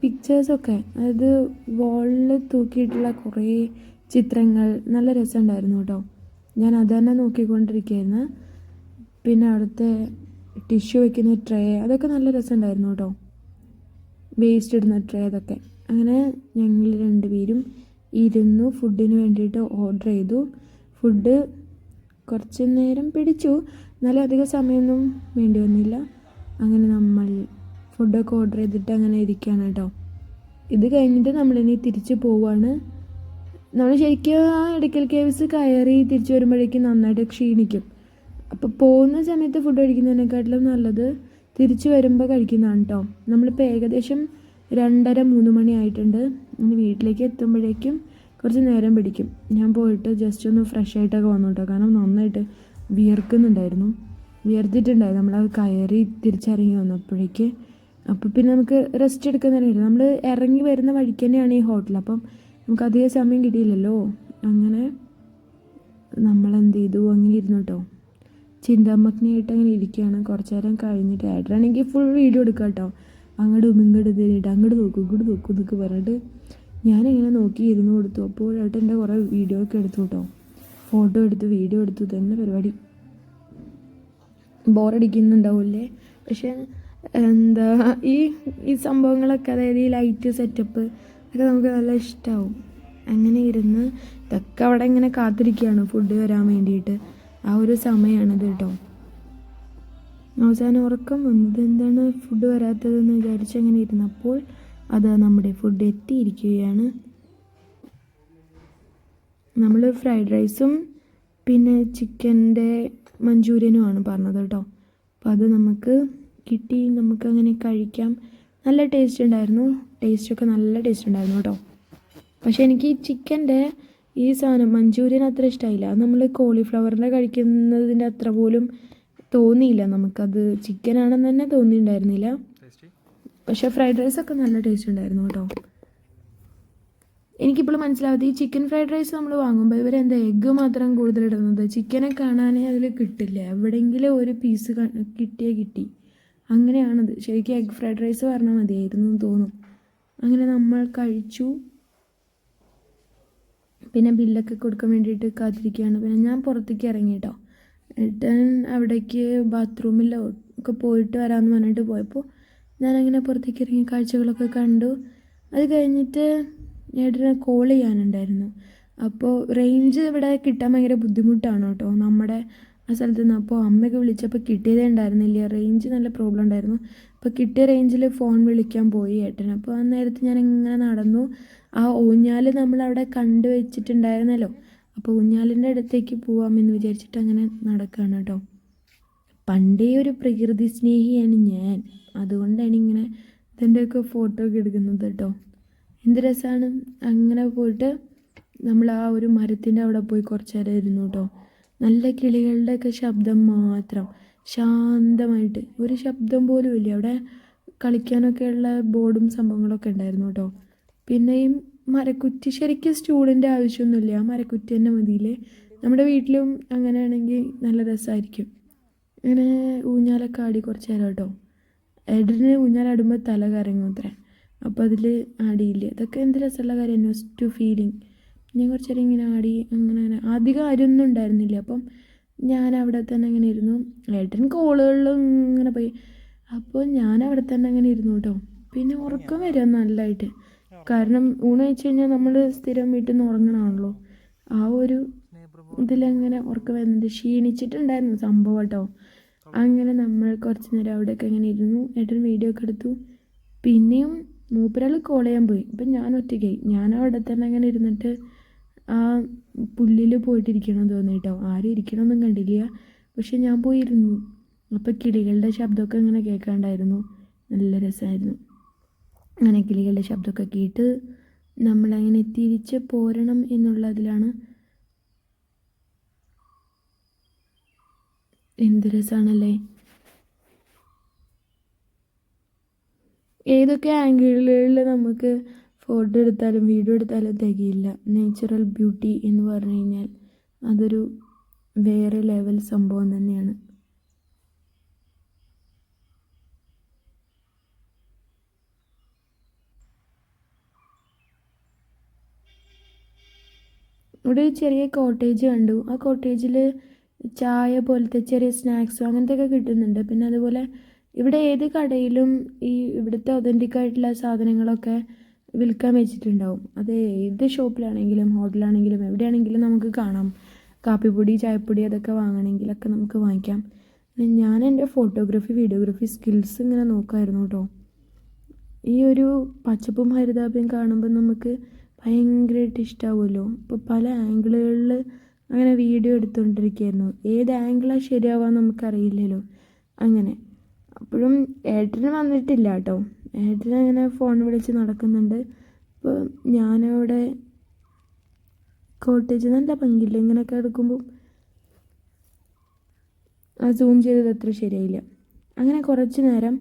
പിക്ചേഴ്സൊക്കെ, അതായത് വാളിൽ തൂക്കിയിട്ടുള്ള കുറേ ചിത്രങ്ങൾ നല്ല രസമുണ്ടായിരുന്നു കേട്ടോ. ഞാൻ അത് തന്നെ നോക്കിക്കൊണ്ടിരിക്കുകയായിരുന്നു. പിന്നെ അവിടുത്തെ ടിഷ്യൂ വയ്ക്കുന്ന ട്രേ, അതൊക്കെ നല്ല രസമുണ്ടായിരുന്നു കേട്ടോ. വേസ്റ്റ് ഇടുന്ന ട്രേ അതൊക്കെ. അങ്ങനെ ഞങ്ങൾ രണ്ടുപേരും ഇരുന്നു ഫുഡിന് വേണ്ടിയിട്ട് ഓർഡർ ചെയ്തു. ഫുഡ് കുറച്ച് നേരം പിടിച്ചു, എന്നാലും അധികം സമയമൊന്നും വേണ്ടി വന്നില്ല. അങ്ങനെ നമ്മൾ ഫുഡൊക്കെ ഓർഡർ ചെയ്തിട്ട് അങ്ങനെ ഇരിക്കുകയാണ് കേട്ടോ. ഇത് കഴിഞ്ഞിട്ട് നമ്മളിനി തിരിച്ച് പോവുകയാണ്. നമ്മൾ ശരിക്കും ആ എടക്കൽ കേവ്സ് കയറി തിരിച്ച് വരുമ്പോഴേക്കും നന്നായിട്ട് ക്ഷീണിക്കും. അപ്പോൾ പോകുന്ന സമയത്ത് ഫുഡ് കഴിക്കുന്നതിനെക്കാട്ടിലും നല്ലത് തിരിച്ച് വരുമ്പോൾ കഴിക്കുന്നതാണ് കേട്ടോ. നമ്മളിപ്പോൾ ഏകദേശം 2:30-3 മണി ആയിട്ടുണ്ട്. ഇനി വീട്ടിലേക്ക് എത്തുമ്പോഴേക്കും കുറച്ച് നേരം പിടിക്കും. ഞാൻ പോയിട്ട് ജസ്റ്റ് ഒന്ന് ഫ്രഷ് ആയിട്ടൊക്കെ വന്നു കേട്ടോ. കാരണം നന്നായിട്ട് വിയർത്തിട്ടുണ്ടായിരുന്നു നമ്മളത് കയറി തിരിച്ചിറങ്ങി വന്നപ്പോഴേക്ക്. അപ്പോൾ പിന്നെ നമുക്ക് റെസ്റ്റ് എടുക്കുന്നതിനായിട്ട് നമ്മൾ ഇറങ്ങി വരുന്ന വഴിക്ക് തന്നെയാണ് ഈ ഹോട്ടൽ. അപ്പം നമുക്ക് അധികം സമയം കിട്ടിയില്ലല്ലോ. അങ്ങനെ നമ്മളെന്ത് ചെയ്തു, അങ്ങനെ ഇരുന്നു കേട്ടോ. ചിന്താമഗ്നിയായിട്ട് അങ്ങനെ ഇരിക്കുകയാണ്. കുറച്ച് നേരം കഴിഞ്ഞിട്ട് ഏട്ടനാണെങ്കിൽ ഫുൾ വീഡിയോ എടുക്കുക കേട്ടോ. അങ്ങോട്ടും ഇങ്ങോട്ട് തിരിയിട്ട് അങ്ങോട്ട് നോക്കും ഇങ്ങോട്ട് നോക്കും എന്നൊക്കെ പറഞ്ഞിട്ട് ഞാനിങ്ങനെ നോക്കി ഇരുന്ന് കൊടുത്തു. അപ്പോൾ ഏട്ടൻ്റെ കുറേ വീഡിയോ ഒക്കെ എടുത്തു കേട്ടോ. ഫോട്ടോ എടുത്തു, വീഡിയോ എടുത്തു, തന്നെ പരിപാടി. ബോറടിക്കുന്നുണ്ടാവില്ലേ? പക്ഷേ എന്താ ഈ സംഭവങ്ങളൊക്കെ, അതായത് ഈ ലൈറ്റ് സെറ്റപ്പ് ഒക്കെ നമുക്ക് നല്ല ഇഷ്ടമാവും. അങ്ങനെ ഇരുന്ന് ഇതൊക്കെ അവിടെ ഇങ്ങനെ കാത്തിരിക്കുകയാണ് ഫുഡ് വരാൻ വേണ്ടിയിട്ട്. ആ ഒരു സമയമാണിത് കേട്ടോ. അവസാനം ഉറക്കം വന്നത് എന്താണ് ഫുഡ് വരാത്തതെന്ന് വിചാരിച്ച് അങ്ങനെ ഇരുന്നപ്പോൾ അത് നമ്മുടെ ഫുഡ് എത്തിയിരിക്കുകയാണ്. നമ്മൾ ഫ്രൈഡ് റൈസും പിന്നെ ചിക്കൻ്റെ മഞ്ചൂരിയനുമാണ് പറഞ്ഞത് കേട്ടോ. അപ്പോൾ അത് നമുക്ക് കിട്ടി. നമുക്കങ്ങനെ കഴിക്കാം. നല്ല ടേസ്റ്റ് ഉണ്ടായിരുന്നു. ടേസ്റ്റൊക്കെ നല്ല ടേസ്റ്റ് ഉണ്ടായിരുന്നു കേട്ടോ. പക്ഷേ എനിക്ക് ഈ ചിക്കൻ്റെ ഈ സാധനം മഞ്ചൂരിയൻ അത്ര ഇഷ്ടമായില്ല. അത് നമ്മൾ കോളിഫ്ലവറിൻ്റെ കഴിക്കുന്നതിൻ്റെ അത്ര പോലും തോന്നിയില്ല നമുക്കത് ചിക്കനാണെന്ന് തന്നെ തോന്നിയിട്ടുണ്ടായിരുന്നില്ല. പക്ഷേ ഫ്രൈഡ് റൈസൊക്കെ നല്ല ടേസ്റ്റ് ഉണ്ടായിരുന്നു കേട്ടോ. എനിക്കിപ്പോൾ മനസ്സിലാവാത്ത ഈ ചിക്കൻ ഫ്രൈഡ് റൈസ് നമ്മൾ വാങ്ങുമ്പോൾ ഇവരെന്താ എഗ്ഗ് മാത്രം കൂടുതലിടുന്നത്, ചിക്കനെ കാണാനേ അതിൽ കിട്ടില്ല. എവിടെയെങ്കിലും ഒരു പീസ് കിട്ടി. അങ്ങനെയാണത്. ശരിക്കും എഗ് ഫ്രൈഡ് റൈസ് പറഞ്ഞാൽ മതിയായിരുന്നു എന്ന് തോന്നും. അങ്ങനെ നമ്മൾ കഴിച്ചു. പിന്നെ ബില്ലൊക്കെ കൊടുക്കാൻ വേണ്ടിയിട്ട് കാത്തിരിക്കുകയാണ്. പിന്നെ ഞാൻ പുറത്തേക്ക് ഇറങ്ങി കേട്ടോ. ഏട്ടൻ അവിടേക്ക് ബാത്റൂമിലോ ഒക്കെ പോയിട്ട് വരാമെന്ന് പറഞ്ഞിട്ട് പോയപ്പോൾ ഞാനങ്ങനെ പുറത്തേക്ക് ഇറങ്ങി കാഴ്ചകളൊക്കെ കണ്ടു. അത് കഴിഞ്ഞിട്ട് ഏട്ടനെ കോൾ ചെയ്യാനുണ്ടായിരുന്നു. അപ്പോൾ റേഞ്ച് ഇവിടെ കിട്ടാൻ ഭയങ്കര ബുദ്ധിമുട്ടാണ് കേട്ടോ നമ്മുടെ ആ സ്ഥലത്ത് നിന്ന്. അപ്പോൾ അമ്മയൊക്കെ വിളിച്ചപ്പോൾ കിട്ടിയതേ ഉണ്ടായിരുന്നില്ല. റേഞ്ച് നല്ല പ്രോബ്ലം ഉണ്ടായിരുന്നു. അപ്പോൾ കിട്ടിയ റേഞ്ചിൽ ഫോൺ വിളിക്കാൻ പോയി ഏട്ടൻ. അപ്പോൾ ആ നേരത്ത് ഞാൻ ഇങ്ങനെ നടന്നു. ആ ഊഞ്ഞാൽ നമ്മളവിടെ കണ്ടു വെച്ചിട്ടുണ്ടായിരുന്നല്ലോ, അപ്പോൾ ഊഞ്ഞാലിൻ്റെ അടുത്തേക്ക് പോവാമെന്ന് വിചാരിച്ചിട്ട് അങ്ങനെ നടക്കുകയാണ് കേട്ടോ. പണ്ടേ ഒരു പ്രകൃതി സ്നേഹിയാണ് ഞാൻ, അതുകൊണ്ടാണ് ഇങ്ങനെ ഇതിൻ്റെയൊക്കെ ഫോട്ടോ ഒക്കെ എടുക്കുന്നത് കേട്ടോ. എന്ത് രസമാണ്. അങ്ങനെ പോയിട്ട് നമ്മൾ ആ ഒരു മരത്തിൻ്റെ അവിടെ പോയി കുറച്ച് നേരം ഇരുന്നു കേട്ടോ. നല്ല കിളികളുടെയൊക്കെ ശബ്ദം മാത്രം, ശാന്തമായിട്ട്, ഒരു ശബ്ദം പോലും ഇല്ല. അവിടെ കളിക്കാനൊക്കെയുള്ള ബോർഡും സംഭവങ്ങളൊക്കെ ഉണ്ടായിരുന്നു കേട്ടോ. പിന്നെയും മരക്കുറ്റി, ശരിക്കും സ്റ്റൂളിൻ്റെ ആവശ്യമൊന്നുമില്ല, ആ മരക്കുറ്റി തന്നെ മതിയില്ലേ. നമ്മുടെ വീട്ടിലും അങ്ങനെയാണെങ്കിൽ നല്ല രസമായിരിക്കും. അങ്ങനെ ഊഞ്ഞാലൊക്കെ ആടി കുറച്ച് നേരം കേട്ടോ. ഏട്ടന് ഊഞ്ഞാലാടുമ്പോൾ തല കറങ്ങും അത്രേ, അപ്പോൾ അതിൽ ആടിയില്ലേ. അതൊക്കെ എന്ത് രസമുള്ള കാര്യം, നൊസ്റ്റു ഫീലിംഗ്. ഞാൻ കുറച്ച് നേരം ഇങ്ങനെ ആടി, അങ്ങനെ അധികം ആരൊന്നും ഉണ്ടായിരുന്നില്ല. അപ്പം ഞാൻ അവിടെ തന്നെ അങ്ങനെ ഇരുന്നു. ഏട്ടൻ കോളുകളിലും ഇങ്ങനെ പോയി, അപ്പോൾ ഞാൻ അവിടെ തന്നെ അങ്ങനെ ഇരുന്നു കേട്ടോ. പിന്നെ ഉറക്കം വരിക നല്ലതായിട്ട്, കാരണം ഊണ് കഴിച്ച് കഴിഞ്ഞാൽ നമ്മൾ സ്ഥിരം വീട്ടിൽ നിന്ന് ഉറങ്ങണമാണല്ലോ. ആ ഒരു ഇതിലങ്ങനെ ഉറക്കം വരുന്നുണ്ട്. ക്ഷീണിച്ചിട്ടുണ്ടായിരുന്നു സംഭവം കേട്ടോ. അങ്ങനെ നമ്മൾ കുറച്ച് നേരം അവിടെയൊക്കെ അങ്ങനെ ഇരുന്നു. ഏട്ടൻ വീഡിയോ ഒക്കെ എടുത്തു. പിന്നെയും മൂപ്പരാൾ കോൾ ചെയ്യാൻ പോയി. അപ്പം ഞാൻ ഒറ്റയ്ക്കായി. ഞാൻ അവിടെ തന്നെ അങ്ങനെ ഇരുന്നിട്ട് ആ പുല്ലിൽ പോയിട്ടിരിക്കണം തോന്നി കേട്ടോ. ആരും ഇരിക്കണമെന്നും കണ്ടില്ല, പക്ഷെ ഞാൻ പോയിരുന്നു. അപ്പോൾ കിളികളുടെ ശബ്ദമൊക്കെ ഇങ്ങനെ കേൾക്കാണ്ടായിരുന്നു, നല്ല രസമായിരുന്നു. അങ്ങനെ കിളികളുടെ ശബ്ദമൊക്കെ കേട്ട് നമ്മളങ്ങനെ തിരിച്ച് പോരണം എന്നുള്ളതിലാണ്. എന്ത് രസമാണല്ലേ. ഏതൊക്കെ ആംഗിളുകളിൽ നമുക്ക് ഫോട്ടോ എടുത്താലും വീഡിയോ എടുത്താലും തികയില്ല. നേച്ചുറൽ ബ്യൂട്ടി എന്ന് പറഞ്ഞു കഴിഞ്ഞാൽ അതൊരു വേറെ ലെവൽ സംഭവം തന്നെയാണ്. ഇവിടെ ഒരു ചെറിയ കോട്ടേജ് കണ്ടു. ആ കോട്ടേജിൽ ചായ പോലത്തെ ചെറിയ സ്നാക്സും അങ്ങനത്തെയൊക്കെ കിട്ടുന്നുണ്ട്. പിന്നെ അതുപോലെ ഇവിടെ ഏത് കടയിലും ഈ ഇവിടുത്തെ ഒതൻറ്റിക് ആയിട്ടുള്ള സാധനങ്ങളൊക്കെ വിൽക്കാൻ വെച്ചിട്ടുണ്ടാവും. അത് ഏത് ഷോപ്പിലാണെങ്കിലും ഹോട്ടലാണെങ്കിലും എവിടെയാണെങ്കിലും നമുക്ക് കാണാം. കാപ്പിപ്പൊടി, ചായപ്പൊടി അതൊക്കെ വാങ്ങണമെങ്കിലൊക്കെ നമുക്ക് വാങ്ങിക്കാം. ഞാൻ എൻ്റെ ഫോട്ടോഗ്രാഫി, വീഡിയോഗ്രാഫി സ്കിൽസ് ഇങ്ങനെ നോക്കായിരുന്നു കേട്ടോ. ഈ ഒരു പച്ചപ്പും ഹരിതാപയും കാണുമ്പോൾ നമുക്ക് ഭയങ്കരമായിട്ട് ഇഷ്ടമാവുമല്ലോ. ഇപ്പോൾ പല ആംഗിളുകളിൽ അങ്ങനെ വീഡിയോ എടുത്തുകൊണ്ടിരിക്കുകയായിരുന്നു. ഏത് ആംഗിളാണ് ശരിയാവാൻ നമുക്കറിയില്ലല്ലോ. അങ്ങനെ അപ്പോഴും ഏട്ടന് വന്നിട്ടില്ല കേട്ടോ. ഏട്ടന് അങ്ങനെ ഫോൺ വിളിച്ച് നടക്കുന്നുണ്ട്. അപ്പോൾ ഞാനവിടെ കോട്ടേജ് നല്ല ഭംഗിയില്ല, ഇങ്ങനെയൊക്കെ എടുക്കുമ്പോൾ ആ സൂം ചെയ്തത് അത്ര ശരിയായില്ല. അങ്ങനെ കുറച്ച് നേരം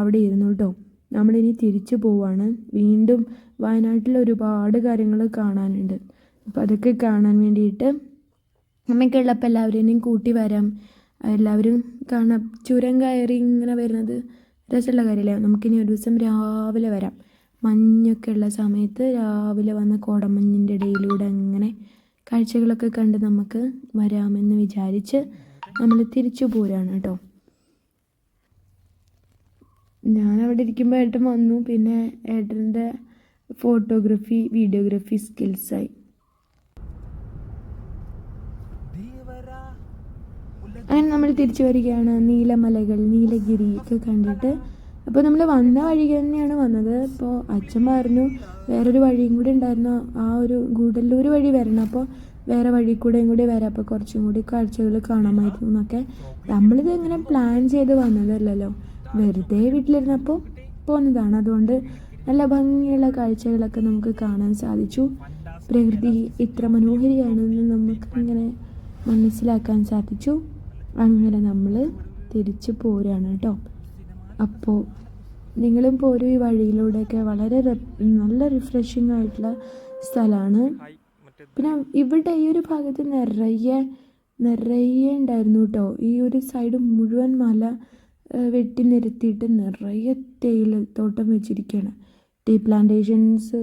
അവിടെ ഇരുന്നു കേട്ടോ. നമ്മളിനി തിരിച്ചു പോവാണ്. വീണ്ടും വയനാട്ടിൽ ഒരുപാട് കാര്യങ്ങൾ കാണാനുണ്ട്. അപ്പോൾ അതൊക്കെ കാണാൻ വേണ്ടിയിട്ട് അമ്മയ്ക്കുള്ളപ്പോൾ എല്ലാവരെയും കൂട്ടി വരാം. എല്ലാവരും കാണാം. ചുരം കയറി ഇങ്ങനെ വരുന്നത് രസമുള്ള കാര്യമല്ലേ. നമുക്കിനി ഒരു ദിവസം രാവിലെ വരാം. മഞ്ഞൊക്കെ ഉള്ള സമയത്ത് രാവിലെ വന്ന് കോടമഞ്ഞിൻ്റെ ഇടയിലൂടെ അങ്ങനെ കാഴ്ചകളൊക്കെ കണ്ട് നമുക്ക് വരാമെന്ന് വിചാരിച്ച് നമ്മൾ തിരിച്ചു പോരാണ് കേട്ടോ. ഞാനവിടെ ഇരിക്കുമ്പോൾ ഏട്ടൻ വന്നു. പിന്നെ ഏട്ടൻ്റെ ഫോട്ടോഗ്രാഫി, വീഡിയോഗ്രാഫി സ്കിൽസായി. അങ്ങനെ നമ്മൾ തിരിച്ചു വരികയാണ്. നീലമലകൾ, നീലഗിരി ഒക്കെ കണ്ടിട്ട്. അപ്പോൾ നമ്മൾ വന്ന വഴി തന്നെയാണ് വന്നത്. അപ്പോൾ അച്ഛൻ പറഞ്ഞു വേറൊരു വഴിയും കൂടി ഉണ്ടായിരുന്നു, ആ ഒരു ഗൂഡല്ലൂർ വഴി വരണം, അപ്പോൾ വേറെ വഴി കൂടെയും കൂടി വരാം, അപ്പോൾ കുറച്ചും കൂടി കാഴ്ചകൾ കാണാമായിരുന്നു എന്നൊക്കെ. നമ്മളിത് ഇങ്ങനെ പ്ലാൻ ചെയ്ത് വന്നതല്ലല്ലോ, വെറുതെ വീട്ടിലിരുന്നപ്പോൾ പോകുന്നതാണ്. അതുകൊണ്ട് നല്ല ഭംഗിയുള്ള കാഴ്ചകളൊക്കെ നമുക്ക് കാണാൻ സാധിച്ചു. പ്രകൃതി ഇത്ര മനോഹരിയാണെന്ന് നമുക്ക് ഇങ്ങനെ മനസ്സിലാക്കാൻ സാധിച്ചു. അങ്ങനെ നമ്മൾ തിരിച്ചു പോരാണ് കേട്ടോ. അപ്പോൾ നിങ്ങളും പോരും. ഈ വഴിയിലൂടെയൊക്കെ വളരെ നല്ല റിഫ്രഷിംഗ് ആയിട്ടുള്ള സ്ഥലമാണ്. പിന്നെ ഇവിടെ ഈ ഒരു ഭാഗത്ത് നിറയെ ഉണ്ടായിരുന്നു കേട്ടോ. ഈ ഒരു സൈഡ് മുഴുവൻ മല വെട്ടി നിരത്തിയിട്ട് നിറയെ തേയിലത്തോട്ടം വെച്ചിരിക്കുകയാണ്. ടീ പ്ലാന്റേഷൻസ്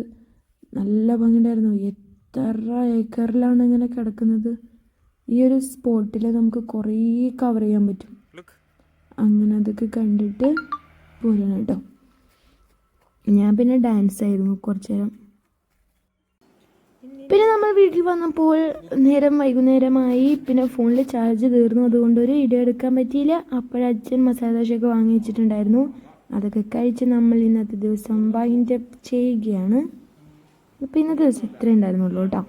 നല്ല ഭംഗിയുണ്ടായിരുന്നു. എത്ര ഏക്കറിലാണ് ഇങ്ങനെ കിടക്കുന്നത്. ഈ ഒരു സ്പോട്ടിൽ നമുക്ക് കുറേ കവർ ചെയ്യാൻ പറ്റും. അങ്ങനെ അതൊക്കെ കണ്ടിട്ട് പോരണം കേട്ടോ. ഞാൻ പിന്നെ ഡാൻസ് ആയിരുന്നു കുറച്ച് നേരം. പിന്നെ നമ്മൾ വീട്ടിൽ വന്നപ്പോൾ വൈകുന്നേരമായി. പിന്നെ ഫോണിൽ ചാർജ് തീർന്നു, അതുകൊണ്ട് ഒരു വീഡിയോ എടുക്കാൻ പറ്റിയില്ല. അപ്പോഴച്ഛൻ മസാല ദോശയൊക്കെ വാങ്ങി വെച്ചിട്ടുണ്ടായിരുന്നു. അതൊക്കെ കഴിച്ച് നമ്മൾ ഇന്നത്തെ ദിവസം വൈൻഡ് അപ്പ് ചെയ്യുകയാണ്. അപ്പോൾ ഇന്നത്തെ ദിവസം ഇത്രേ ഉണ്ടായിരുന്നുള്ളൂ കേട്ടോ.